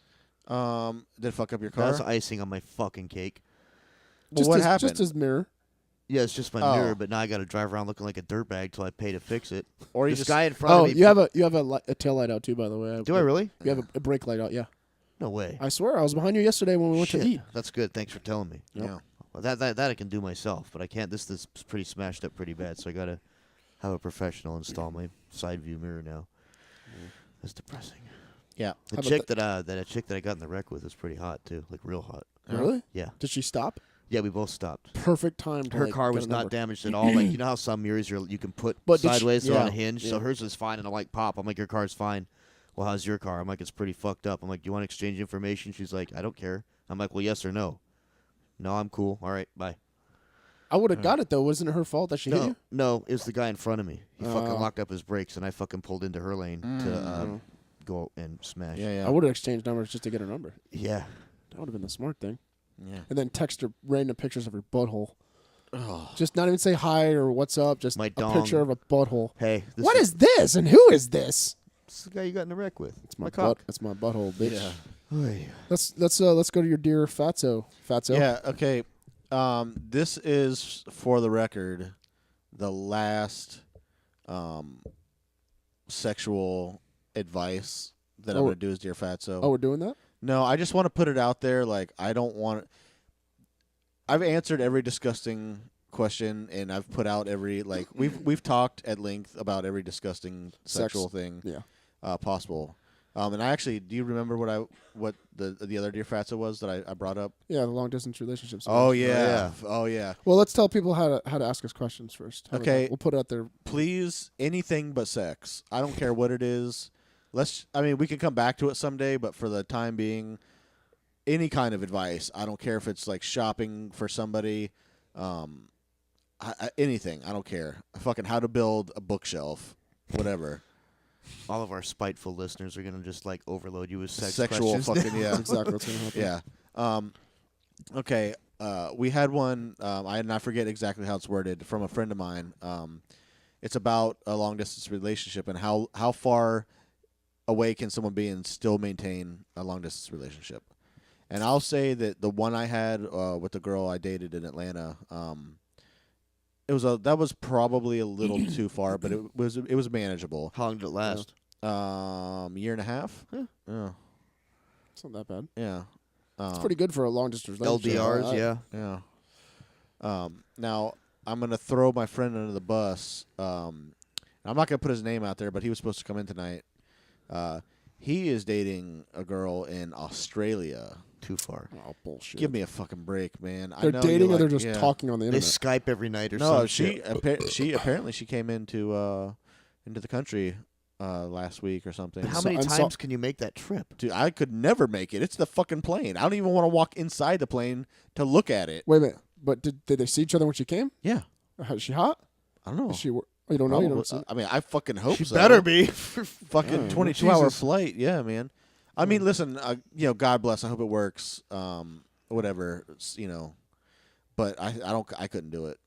S3: Did it fuck up your car?
S4: That's icing on my fucking cake.
S3: Well, what
S2: his,
S3: happened?
S2: Just his mirror.
S4: Yeah, it's just my
S3: Oh.
S4: mirror, but now I got to drive around looking like a dirtbag till I pay to fix it.
S3: Or you
S4: This
S3: just
S4: guy in front
S2: Oh,
S4: of me.
S2: you have a tail light out too, by the way.
S4: Do I really?
S2: You have a brake light out, yeah.
S4: No way.
S2: I swear, I was behind you yesterday when we went
S4: Shit.
S2: to eat.
S4: That's good. Thanks for telling me.
S3: yeah.
S4: Well, that I can do myself, but I can't. This is pretty smashed up pretty bad, so I gotta have a professional install my side view mirror now. That's depressing.
S3: Yeah.
S4: The
S2: How about
S4: chick that chick that I got in the wreck with was pretty hot too, like real hot.
S2: Really?
S4: Yeah,
S2: Did she stop?
S4: yeah, we both stopped.
S2: Perfect time. To
S4: Her
S2: like,
S4: car
S2: get
S4: was
S2: a
S4: not
S2: number.
S4: damaged at all. Like you know how some mirrors you can put
S2: But did she-
S4: sideways so on a
S3: yeah,
S4: hinge. So
S2: yeah.
S4: hers is fine, and I'm like, Pop, I'm like, your car's fine. Well, how's your car? I'm like, it's pretty fucked up. I'm like, do you want to exchange information? She's like, I don't care. I'm like, well, yes or no. No, I'm cool. All right, bye.
S2: I would have got it though. Wasn't it her fault that she hit
S4: No,
S2: you?
S4: no, it was the guy in front of me. He fucking
S2: Oh.
S4: locked up his brakes, and I fucking pulled into her lane to go and smash.
S3: Yeah, yeah.
S2: I would have exchanged numbers just to get her number.
S4: Yeah.
S2: That would have been the smart thing.
S3: Yeah.
S2: And then text her random pictures of her butthole.
S3: Oh.
S2: Just not even say hi or what's up. Just
S4: My
S2: a
S4: dong.
S2: picture of a butthole.
S4: Hey,
S2: What is this and who is this?
S4: this is the guy you got in the wreck with?
S2: It's my
S4: cock.
S2: butt. It's my butthole, bitch.
S3: Yeah.
S4: Oy.
S2: Let's go to your dear Fatso. Fatso.
S3: Yeah, okay. This is, for the record, the last sexual advice that I'm
S2: Oh.
S3: going to do as Dear Fatso.
S2: Oh, we're doing that.
S3: No, I just want to put it out there. Like, I don't want. I've answered every disgusting question, and I've put out every like we've talked at length about every disgusting sexual thing
S2: Yeah.
S3: possible. And I actually, do you remember what the other Dear Fatso was that I brought up?
S2: Yeah, the long distance relationships.
S3: Oh
S4: yeah.
S3: yeah, oh yeah.
S2: Well, let's tell people how to ask us questions first. How about
S3: Okay.
S2: that? We'll put it out there.
S3: Please, anything but sex. I don't care what it is. We can come back to it someday, but for the time being, any kind of advice. I don't care if it's like shopping for somebody, anything. I don't care. Fucking how to build a bookshelf, whatever.
S4: All of our spiteful listeners are gonna just like overload you with
S3: Sexual
S4: questions.
S3: fucking yeah.
S2: That's exactly what's gonna happen.
S3: Yeah. Okay. We had one. I forget exactly how it's worded from a friend of mine. It's about a long distance relationship and how far away can someone be and still maintain a long distance relationship. And I'll say that the one I had with the girl I dated in Atlanta, that was probably a little too far, but it was manageable.
S4: How long did it last?
S3: Year and a half.
S4: Huh.
S3: Yeah.
S2: It's not that bad.
S3: Yeah.
S2: It's pretty good for a long distance relationship.
S4: LDRs, yeah.
S3: Yeah. Now I'm gonna throw my friend under the bus. I'm not gonna put his name out there, but he was supposed to come in tonight. He is dating a girl in Australia.
S4: Too far.
S2: Oh bullshit.
S3: Give me a fucking break, man. I
S2: They're
S3: know
S2: dating
S3: you
S2: or they're
S3: like-
S2: just
S3: yeah.
S2: talking on the
S4: They
S2: internet.
S4: Skype every night or
S3: No,
S4: some
S3: she
S4: shit.
S3: apparently she came into the country last week or something.
S4: How
S2: So-
S4: many
S2: and so-
S4: times can you make that trip?
S3: Dude, I could never make it. It's the fucking plane. I don't even want to walk inside the plane to look at it.
S2: Wait a minute. But did they see each other when she came?
S3: Yeah.
S2: Is she hot?
S3: I don't know.
S2: Is she? Oh, you don't know? You
S3: Probably.
S2: don't see?
S3: I mean, I fucking hope
S4: She
S3: so.
S4: better be.
S3: Fucking
S2: Oh,
S3: 22-hour
S4: Jesus.
S3: flight. Yeah, man. I mean, listen, God bless. I hope it works. Whatever, but I couldn't do it.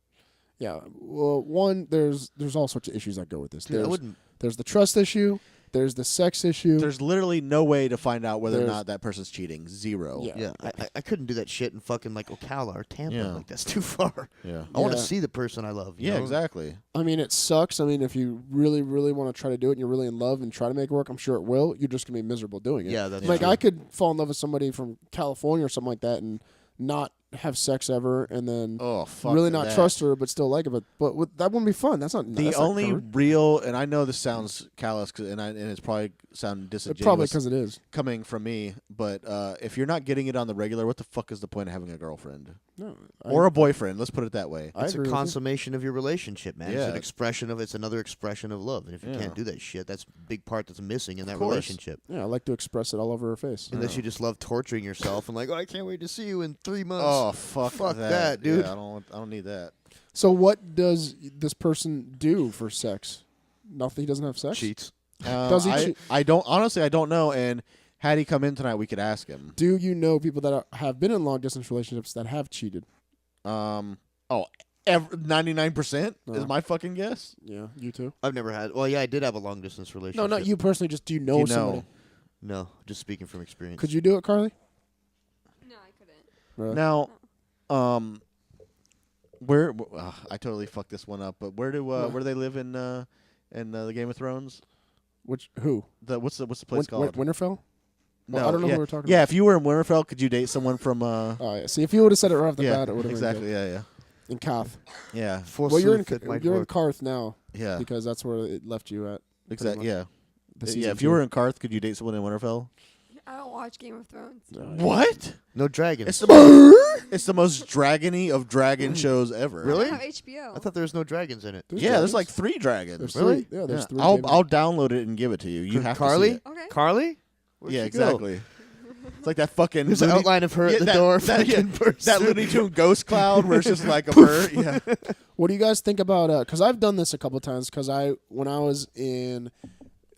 S2: Yeah. Well, one, there's all sorts of issues that go with this.
S4: Dude, I
S2: There's,
S4: wouldn't.
S2: there's the trust issue. There's the sex issue.
S3: There's literally no way to find out whether or
S2: There's-
S3: not that person's cheating. Zero.
S2: Yeah.
S4: Yeah, I couldn't do that shit in fucking like Ocala or Tampa.
S3: Yeah.
S4: Like that's too far.
S3: Yeah.
S4: I want to
S2: Yeah.
S4: see the person I love. you
S3: Yeah,
S4: know?
S3: exactly.
S2: I mean, it sucks. I mean, if you really, really want to try to do it and you're really in love and try to make it work, I'm sure it will. You're just going to be miserable doing it.
S4: Yeah, that's
S2: Like,
S4: true.
S2: I could fall in love with somebody from California or something like that and not have sex ever and then
S3: Oh, fuck
S2: really not
S3: that.
S2: trust her but still like it. But that wouldn't be fun. That's not
S3: The
S2: that's not
S3: only
S2: covered.
S3: real, and I know this sounds callous, and it's probably sound disingenuous
S2: Probably because it is.
S3: coming from me, but if you're not getting it on the regular, what the fuck is the point of having a girlfriend
S2: No,
S3: or a boyfriend? Let's put it that way.
S2: I
S4: It's a
S2: agree with you.
S4: consummation of your relationship, man. It's
S3: Yeah.
S4: an expression of. It's another expression of love. And if you
S3: Yeah.
S4: can't do that shit, that's a big part that's missing in that
S3: course.
S4: relationship.
S2: Yeah, I like to express it all over her face.
S4: Unless you just love torturing yourself and like, oh, I can't wait to see you in 3 months.
S3: Oh fuck,
S4: Fuck that, dude.
S3: Yeah, I don't need that.
S2: So what does this person do for sex? Nothing. He doesn't have sex.
S4: Cheats.
S2: Does he cheat?
S3: I don't honestly. I don't know. And had he come in tonight, we could ask him.
S2: Do you know people that have been in long distance relationships that have cheated?
S3: 99% is
S2: No.
S3: my fucking guess.
S2: Yeah, you too.
S4: I've never had. Well, yeah, I did have a long distance relationship.
S2: No, not you personally. Just do you know
S3: You
S2: somebody?
S3: know.
S4: No, just speaking from experience.
S2: Could you do it, Carly?
S5: No, I couldn't.
S2: Really?
S3: Now, where I totally fucked this one up, but where do they live in the Game of Thrones?
S2: Which who?
S3: What's the place called?
S2: Winterfell?
S3: No,
S2: Well, I don't know
S3: yeah.
S2: who we're talking
S3: Yeah,
S2: about.
S3: if you were in Winterfell, could you date someone from?
S2: Oh yeah. See, if you would have said it right off the
S3: Yeah,
S2: bat, it would have
S3: exactly.
S2: been
S3: Yeah,
S2: good. In Kath.
S3: yeah,
S2: Well, you're in
S4: Forsooth, it might
S2: you're in
S4: work.
S2: Karth now
S3: yeah,
S2: because that's where it left you at.
S3: exactly.
S2: much.
S3: Yeah,
S2: The
S3: yeah.
S2: season
S3: If you
S2: two.
S3: were in Karth, could you date someone in Winterfell?
S5: I don't watch Game of Thrones.
S3: What?
S4: No dragons.
S3: It's the most dragony of dragon shows ever.
S4: Really?
S5: I have HBO.
S4: I thought there was no dragons in it.
S2: There's
S3: Yeah, there's
S2: dragons.
S3: like 3 dragons.
S2: There's
S4: Really?
S2: three. Yeah, there's
S3: Yeah.
S2: three.
S3: I'll
S2: baby.
S3: I'll download it and give it to you. You have
S4: Carly?
S3: to see it.
S5: Okay.
S4: Carly? Where'd
S3: Yeah,
S4: she go?
S3: exactly. It's like that fucking.
S4: There's an
S3: Looney-
S4: outline of her
S3: Yeah,
S4: at the
S3: that-
S4: door.
S3: that-
S4: fucking person.
S3: that Looney Tune ghost cloud where it's just like a bird. Yeah.
S2: What do you guys think about? Because I've done this a couple times. Because when I was in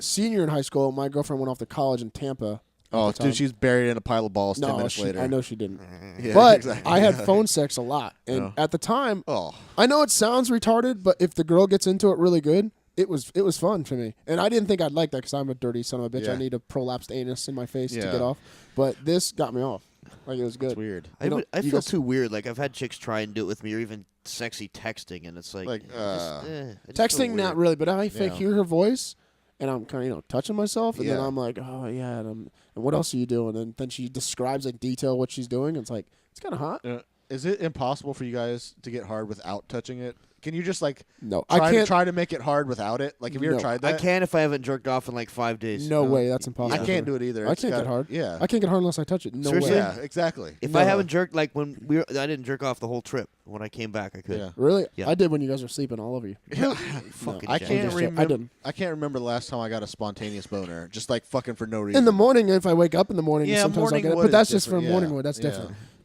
S2: senior in high school, my girlfriend went off to college in Tampa.
S3: Oh,
S2: the time.
S3: dude, she's buried in a pile of balls 10
S2: No,
S3: minutes later.
S2: I know she didn't.
S3: Yeah,
S2: But
S3: exactly.
S2: I had phone sex a lot, and
S3: Yeah.
S2: at the time,
S3: Oh,
S2: I know it sounds retarded, but if the girl gets into it really good, it was fun for me. And I didn't think I'd like that because I'm a dirty son of a bitch.
S3: Yeah.
S2: I need a prolapsed anus in my face to
S3: Yeah.
S2: get off. But this got me off. Like it was good.
S3: it's weird.
S4: I,
S2: You know,
S4: I
S2: you
S4: feel
S2: guys-
S4: too weird. Like I've had chicks try and do it with me, or even sexy texting, and it's like,
S3: Like,
S4: I just feel
S2: Texting, not
S4: weird.
S2: really, but if I
S3: Yeah.
S2: hear her voice and I'm kind of touching myself, and then
S3: Yeah.
S2: I'm like, oh yeah, and what else are you doing? And then she describes in detail what she's doing. And it's like it's kind of hot.
S3: Is it impossible for you guys to get hard without touching it? Can you just like
S2: No,
S3: try,
S2: I can't.
S3: try to make it hard without it? Like, have you ever
S2: No.
S3: tried
S4: I
S3: that?
S4: can if I haven't jerked off in like 5 days.
S2: No way, that's impossible.
S3: I can't do it either.
S2: I
S3: It's
S2: can't get
S3: gotta-
S2: hard.
S3: Yeah.
S2: I can't get hard unless I touch it. No
S4: Seriously?
S2: way.
S3: Yeah, exactly.
S4: If
S2: No.
S4: I haven't jerked, like when I didn't jerk off the whole trip. When I came back, I could.
S3: Yeah.
S2: Really?
S4: Yeah.
S2: I did when you guys were sleeping, all over you.
S4: Fucking
S3: I
S4: jackass.
S3: can't
S2: just- I
S3: remember.
S2: didn't.
S3: I can't remember the last time I got a spontaneous boner, just like fucking for no reason.
S2: In the morning, if I wake up in the morning,
S3: Yeah,
S2: sometimes I
S3: morning
S2: get it.
S3: wood
S2: But
S3: is
S2: that's just for
S3: different,
S2: morning
S3: yeah.
S2: wood. That's
S3: Yeah.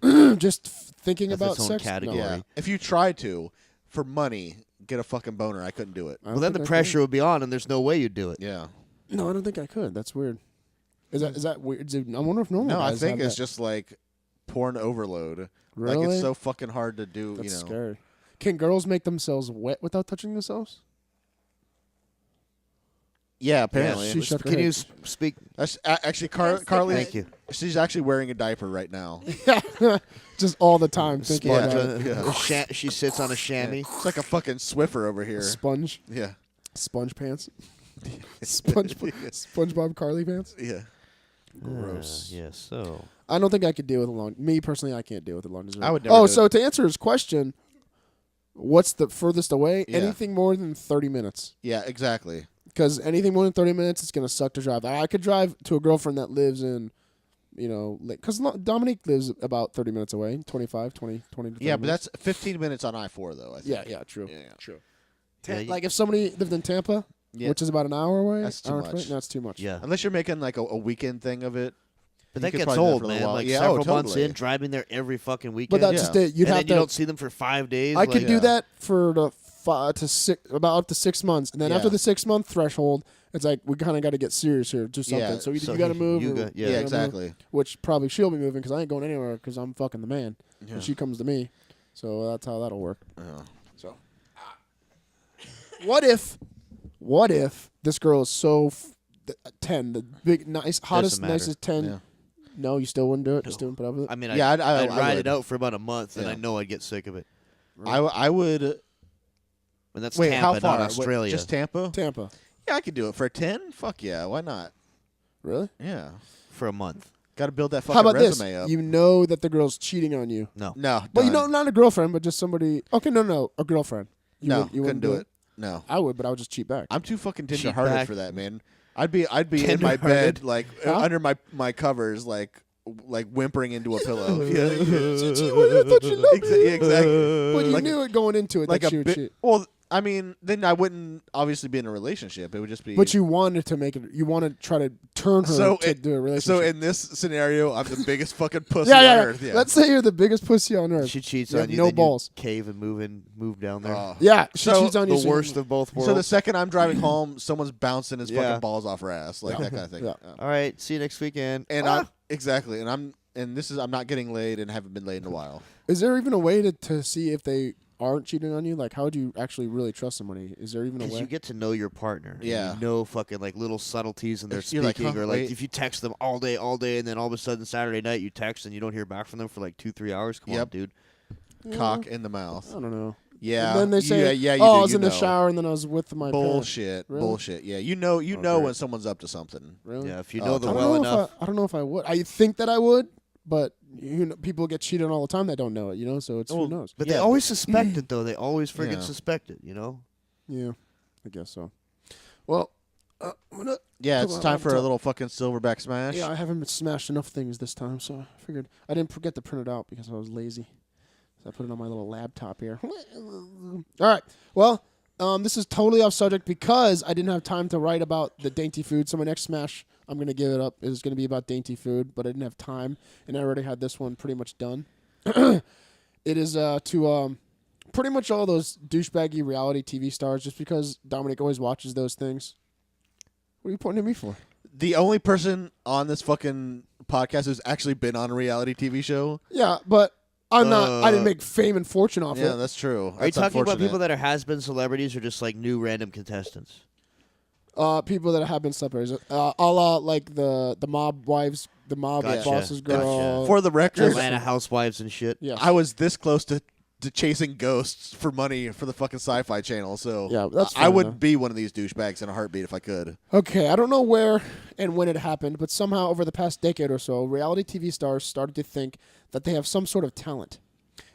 S2: different. Just thinking
S4: That's
S2: about
S4: its own
S2: sex.
S4: category.
S2: No.
S3: Yeah. If you tried to, for money, get a fucking boner, I couldn't do it.
S2: I
S4: Well,
S2: don't
S4: then the
S2: think I
S4: pressure would be on, and there's no way you'd do it.
S3: Yeah.
S2: could. No, I don't think I could. That's weird. Is that weird? I wonder if normal
S3: No, I
S2: guys
S3: think
S2: have
S3: it's
S2: that.
S3: just like porn overload.
S2: Really?
S3: Like it's so fucking hard to do.
S2: That's
S3: you know.
S2: scary. Can girls make themselves wet without touching themselves?
S3: Yeah, apparently.
S2: she shook her
S4: Can
S2: head.
S4: you speak?
S3: That's, actually,
S5: Yes,
S3: Carly.
S4: Thank you.
S3: She's actually wearing a diaper right now.
S2: Just all the time thinking
S3: Yeah.
S2: about it.
S3: Yeah.
S4: She sits on a chamois.
S3: It's like a fucking Swiffer over here.
S2: Sponge,
S3: Yeah.
S2: sponge pants, SpongeBob Carly pants.
S3: Yeah. Gross.
S4: Yeah. So.
S2: I don't think I could deal with a long. Me personally, I can't deal with a long dessert.
S3: I would never
S2: Oh,
S3: do
S2: so to answer his question, what's the furthest away?
S3: Yeah.
S2: Anything more than 30 minutes.
S3: Yeah, exactly.
S2: Because anything more than 30 minutes, it's gonna suck to drive. I could drive to a girlfriend that lives in, because Dominique lives about 30 minutes away, 20 to 30
S3: Yeah, but
S2: minutes.
S3: that's 15 minutes on I-4, though, I think.
S2: Yeah, true.
S3: Yeah.
S2: True.
S4: Yeah, you-
S2: Like if somebody lived in Tampa,
S3: Yeah.
S2: which is about an hour away,
S3: That's too
S2: hour and 20,
S3: much.
S2: no, that's too much.
S4: Yeah.
S3: Unless you're making like a weekend thing of it.
S4: But
S3: You
S4: that
S3: could
S4: gets
S3: probably do that
S4: old,
S3: for a little
S4: man.
S3: while.
S4: Like
S3: Yeah,
S4: several
S3: totally.
S4: months in, driving there every fucking weekend.
S2: But that's
S3: Yeah.
S2: just it. You'd
S4: and
S2: have
S4: then you
S2: to.
S4: don't see them for 5 days.
S2: I could
S4: like,
S2: do
S3: Yeah.
S2: that for the 5 to 6, about up to 6 months, and then after
S3: Yeah.
S2: the 6-month threshold, it's like we kind of got to get serious here, do something.
S3: Yeah,
S2: So either
S4: so
S2: you got to move,
S4: you
S2: or
S4: got- yeah.
S2: you
S3: Yeah,
S2: gotta move,
S3: exactly.
S2: which probably she'll be moving because I ain't going anywhere because I'm fucking the man,
S3: Yeah.
S2: and she comes to me. So that's how that'll work.
S3: Yeah.
S2: So, what if this girl is so 10, the big, nice, hottest,
S4: matter.
S2: nicest 10?
S3: Yeah.
S2: No, you still wouldn't do it. Just still put up with it.
S4: I mean,
S3: Yeah,
S4: I'd
S3: I
S4: ride
S3: would.
S4: it out for about a month, and
S3: Yeah.
S4: I know I'd get sick of it.
S3: I would.
S4: And that's
S3: Wait,
S4: Tampa,
S3: how far?
S4: not
S3: What,
S4: Australia.
S3: just Tampa?
S2: Tampa,
S3: Yeah, I could do it for 10. Fuck yeah, why not?
S2: really?
S3: Yeah,
S4: for a month.
S3: got to build that fucking
S2: How about
S3: resume
S2: this?
S3: up.
S2: You know that the girl's cheating on you.
S4: No.
S3: no,
S2: Well, you
S3: done.
S2: know, not a girlfriend, but just somebody. Okay, no, a girlfriend. You
S3: no,
S2: wouldn't- you
S3: couldn't
S2: wouldn't
S3: do it. No,
S2: I would, but I would just cheat back.
S3: I'm too fucking
S4: Cheat
S3: tender-hearted
S4: back.
S3: for that, man. I'd be in my
S4: Tender-hearted?
S3: bed, like
S2: Huh?
S3: under my covers, like whimpering into a pillow.
S2: I thought you loved me.
S3: Yeah, exactly.
S2: But you
S3: like-
S2: knew it going into it
S3: Like
S2: that
S3: a
S2: she would
S3: bit.
S2: cheat.
S3: Well, I mean, then I wouldn't obviously be in a relationship. It would just be.
S2: But you wanted to make it. You want to try to turn her
S3: So
S2: to
S3: it-
S2: do a relationship.
S3: So in this scenario, I'm the biggest fucking pussy
S2: yeah,
S3: on
S2: yeah,
S3: earth. Yeah.
S2: Let's say you're the biggest pussy on earth.
S4: She cheats
S2: You
S4: on
S2: have
S4: you,
S2: no
S4: then
S2: balls.
S4: you cave and move down there.
S3: Oh.
S2: Yeah, she
S3: So
S2: cheats on you.
S4: The
S2: so
S4: worst of both worlds.
S3: So the second I'm driving home, someone's bouncing his
S4: Yeah.
S3: fucking balls off her ass, like that kind of thing.
S2: Yeah.
S4: All right, see you next weekend.
S3: And
S4: Ah!
S3: I'm exactly, and I'm not getting laid and haven't been laid in a while.
S2: Is there even a way to see if they aren't cheating on you? Like, how would you actually really trust somebody? Is there even a
S4: Because
S2: way?
S4: you get to know your partner. and
S3: Yeah.
S4: You know fucking like little subtleties in their
S3: You're like,
S4: speaking,
S3: huh,
S4: or like
S3: wait.
S4: if you text them all day, and then all of a sudden Saturday night you text and you don't hear back from them for like 2-3 hours. Come on,
S3: Yep.
S4: dude.
S3: Cock in the mouth.
S2: I don't know.
S3: Yeah.
S2: And then they say,
S3: yeah, you
S2: "Oh,
S3: do,
S2: I was
S3: you
S2: in the
S3: know.
S2: shower and then I was with my parents."
S3: Bullshit.
S2: Really?
S3: Bullshit. Yeah, you know
S4: Okay.
S3: when someone's up to something.
S2: Really?
S4: Yeah, if you
S3: Oh,
S4: know
S3: I
S4: them
S2: I don't
S4: well
S2: know
S4: enough.
S2: I don't know if I would. I think that I would, but people get cheated on all the time that don't know it. So it's
S3: Well,
S2: who knows?
S4: But
S3: Yeah.
S4: they always suspect it, though. They always friggin'
S3: Yeah.
S4: suspect it, you know?
S2: Yeah, I guess so. Well, I'm gonna.
S3: Yeah,
S2: Come
S3: it's
S2: on,
S3: time for a
S2: laptop.
S3: little fucking silverback smash.
S2: Yeah, I haven't smashed enough things this time, so I figured I didn't forget to print it out because I was lazy. So I put it on my little laptop here. All right. Well, this is totally off subject because I didn't have time to write about the dainty food. So my next smash, I'm gonna give it up, is gonna be about dainty food, but I didn't have time, and I already had this one pretty much done. It is to pretty much all those douchebaggy reality TV stars, just because Dominic always watches those things. What are you pointing at me for?
S3: The only person on this fucking podcast who's actually been on a reality TV show.
S2: Yeah, but I'm not. I didn't make fame and fortune off
S3: Yeah,
S2: it.
S3: that's true.
S4: Are you
S3: That's
S4: talking about
S3: unfortunate.
S4: people that are has-been celebrities or just like new random contestants?
S2: People that have been celebrities, a la like the mob wives, the mob
S4: Gotcha.
S2: bosses
S4: Gotcha.
S2: girl.
S3: For the record,
S4: Atlanta housewives and shit.
S2: Yes.
S3: I was this close to chasing ghosts for money for the fucking Sci-Fi Channel. So
S2: Yeah, that's
S3: I
S2: fine,
S3: would
S2: though.
S3: be one of these douchebags in a heartbeat if I could.
S2: Okay, I don't know where and when it happened, but somehow over the past decade or so, reality TV stars started to think that they have some sort of talent.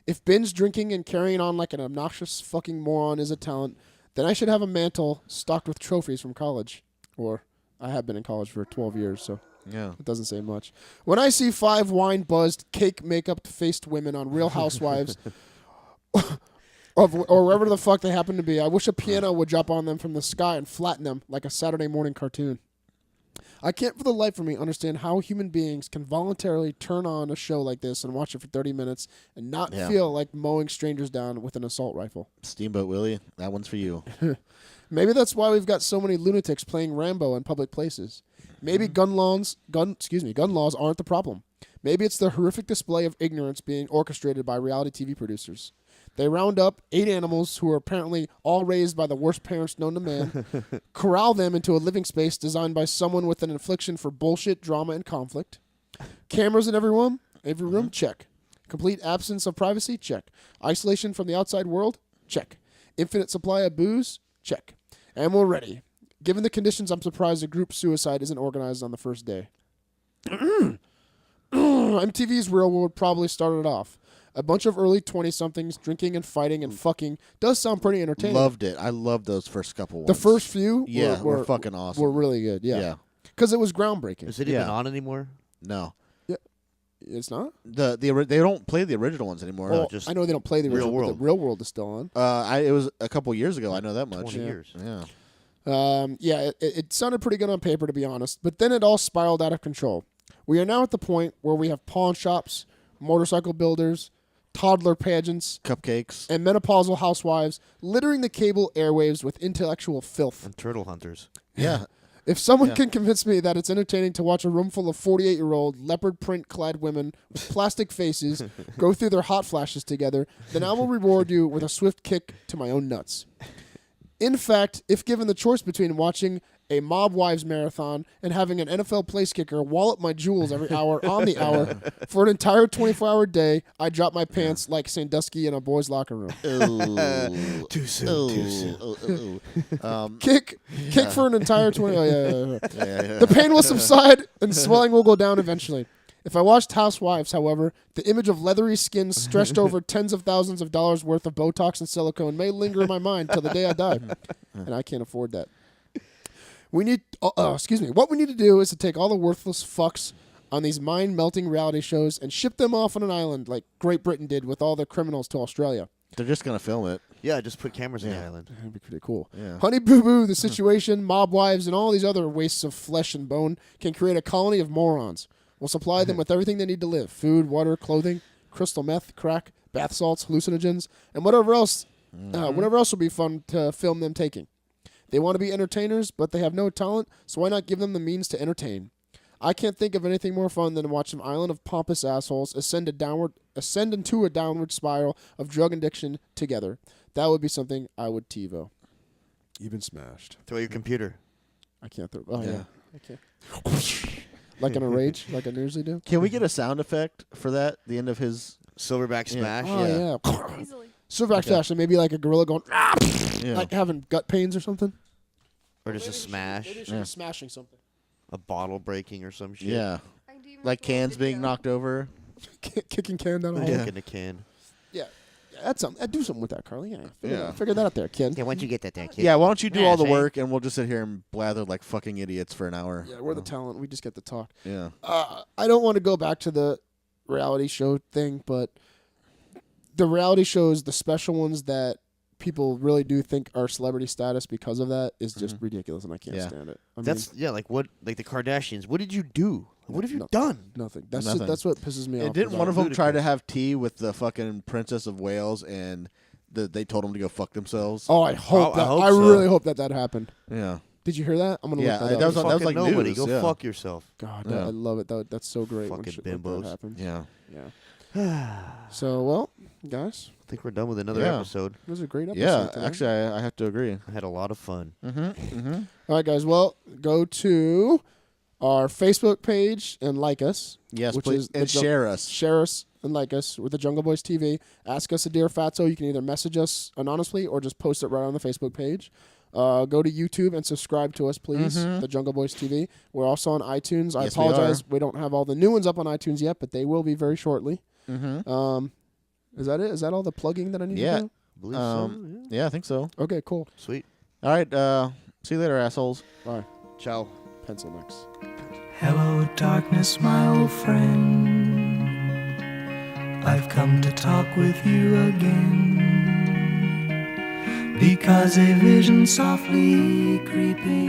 S2: If binge drinking and carrying on like an obnoxious fucking moron is a talent, then I should have a mantle stocked with trophies from college. Or I have been in college for 12 years, so
S3: Yeah.
S2: it doesn't say much. When I see 5 wine-buzzed, cake makeup-faced women on Real Housewives or wherever the fuck they happen to be, I wish a piano would drop on them from the sky and flatten them like a Saturday morning cartoon. I can't for the life of me understand how human beings can voluntarily turn on a show like this and watch it for 30 minutes and not
S3: Yeah.
S2: feel like mowing strangers down with an assault rifle.
S3: Steamboat Willie, that one's for you.
S2: Maybe that's why we've got so many lunatics playing Rambo in public places. Maybe gun laws aren't the problem. Maybe it's the horrific display of ignorance being orchestrated by reality TV producers. They round up 8 animals who are apparently all raised by the worst parents known to man, corral them into a living space designed by someone with an affliction for bullshit, drama, and conflict. Cameras in every room, check. Complete absence of privacy, check. Isolation from the outside world, check. Infinite supply of booze, check. And we're ready. Given the conditions, I'm surprised a group suicide isn't organized on the first day. MTV's Real World probably started off. A bunch of early 20-somethings drinking and fighting and fucking does sound pretty entertaining.
S3: Loved it. I loved those first couple ones.
S2: The first few
S3: Yeah,
S2: were
S3: were fucking awesome.
S2: Were really good, yeah.
S3: Yeah.
S2: Because it was groundbreaking.
S4: Is it even
S3: Yeah.
S4: on anymore?
S3: No.
S2: It's not?
S3: They don't play the original ones anymore.
S2: Well,
S4: just
S2: I know they don't play the
S4: Real
S2: original, but
S4: World.
S2: the Real World is still on.
S3: It was a couple years ago. I know that much.
S4: 20 years.
S3: Yeah.
S2: It sounded pretty good on paper, to be honest. But then it all spiraled out of control. We are now at the point where we have pawn shops, motorcycle builders, toddler pageants,
S3: Cupcakes.
S2: and menopausal housewives littering the cable airwaves with intellectual filth.
S4: And turtle hunters.
S3: Yeah.
S2: If someone
S3: Yeah.
S2: can convince me that it's entertaining to watch a room full of 48-year-old leopard print-clad women with plastic faces go through their hot flashes together, then I will reward you with a swift kick to my own nuts. In fact, if given the choice between watching a Mob Wives marathon and having an NFL place kicker wallop my jewels every hour on the hour for an entire 24-hour day, I drop my pants like Sandusky in a boys' locker room.
S3: Ooh.
S4: Too soon.
S3: Ooh.
S4: Too soon.
S3: Ooh, ooh.
S2: Kick for an entire 20. Oh, yeah.
S3: Yeah.
S2: The pain will subside and swelling will go down eventually. If I watched Housewives, however, the image of leathery skin stretched over tens of thousands of dollars worth of Botox and silicone may linger in my mind till the day I die, and I can't afford that. We need, What we need to do is to take all the worthless fucks on these mind-melting reality shows and ship them off on an island like Great Britain did with all their criminals to Australia.
S3: They're just gonna film it.
S4: Yeah, just put cameras in the
S3: Yeah.
S4: island.
S2: That'd be pretty cool.
S3: Yeah.
S2: Honey Boo Boo, The Situation, Mob Wives, and all these other wastes of flesh and bone can create a colony of morons. We'll supply them with everything they need to live: food, water, clothing, crystal meth, crack, bath salts, hallucinogens, and whatever else will be fun to film them taking. They want to be entertainers, but they have no talent, so why not give them the means to entertain? I can't think of anything more fun than to watch an island of pompous assholes ascend into a downward spiral of drug addiction together. That would be something I would TiVo. Even smashed.
S4: Throw your computer.
S2: I can't throw. Oh,
S3: Yeah.
S2: yeah. I can't. Like in a rage, like I usually do.
S3: Can we get a sound effect for that? The end of his.
S4: Silverback
S3: Yeah.
S4: smash.
S2: Oh, yeah.
S5: Easily.
S2: Silverback Flash, and maybe like a gorilla going,
S3: Yeah.
S2: like having gut pains or something.
S4: Or just a smash.
S2: Maybe it should be smashing something.
S4: A bottle breaking or some shit.
S3: Yeah.
S5: I can do even
S3: Like
S5: a little
S3: cans being
S5: video.
S3: knocked over.
S2: Kicking can down a hole.
S3: Yeah.
S4: Like in a can.
S2: Yeah, that's something. Do something with that, Carly. Yeah,
S3: Yeah.
S2: figure that out there, kid.
S4: Yeah, why don't you get that there, kid?
S3: Yeah. Why don't you do
S4: Yeah,
S3: all the
S4: see?
S3: work and we'll just sit here and blather like fucking idiots for an hour.
S2: Yeah, we're the talent. We just get to talk.
S3: Yeah.
S2: I don't want to go back to the reality show thing, but the reality shows, the special ones that people really do think are celebrity status because of that, is just ridiculous, and I can't
S3: Yeah.
S2: stand it. I
S4: That's like what, like the Kardashians. What did you do? What have you
S2: No.
S4: done?
S2: mean, nothing. That's
S3: Nothing.
S2: that's what pisses me off.
S3: And didn't
S2: about
S3: one of
S2: it.
S3: them try to
S4: ludicrous.
S3: have tea with the fucking Princess of Wales and they told them to go fuck themselves?
S2: Oh, I hope
S4: I
S2: that.
S4: hope
S2: I
S4: so.
S2: really hope that happened.
S3: Yeah.
S2: Did you hear that? I'm gonna
S3: Yeah,
S2: look that
S3: that
S2: up.
S3: was on-
S4: Fucking
S3: like
S4: nobody.
S3: news,
S4: Go
S3: yeah.
S4: fuck yourself.
S2: God,
S3: Yeah.
S2: I love it. That's so great when
S4: Fucking
S2: shit like
S4: bimbos.
S2: that happens.
S3: Yeah.
S2: Yeah. So, well, guys,
S4: I think we're done with another
S3: Yeah.
S4: episode.
S2: it was a great episode.
S3: Yeah.
S2: today.
S3: Actually, I have to agree.
S4: I had a lot of fun.
S2: All right, guys. Well, go to our Facebook page and like us.
S3: Yes,
S2: Which
S3: please.
S2: is the
S3: And
S2: junk-
S3: share us.
S2: Share us and like us with the Jungle Boys TV. Ask us a Dear Fatso. You can either message us anonymously or just post it right on the Facebook page. Go to YouTube and subscribe to us, please. The Jungle Boys TV. We're also on iTunes. I
S3: Yes, we
S2: apologize. We don't have all the new ones up on iTunes yet, but they will be very shortly.
S3: Mm-hmm.
S2: Is that it? Is that all the plugging that I need
S3: Yeah.
S2: to do?
S4: I believe
S3: Yeah, I think so.
S2: Okay, cool.
S4: so. Sweet.
S3: All right. See you later, assholes.
S2: Bye.
S4: Ciao.
S2: Pencil next.
S1: Hello, darkness, my old friend. I've come to talk with you again. Because a vision softly creeping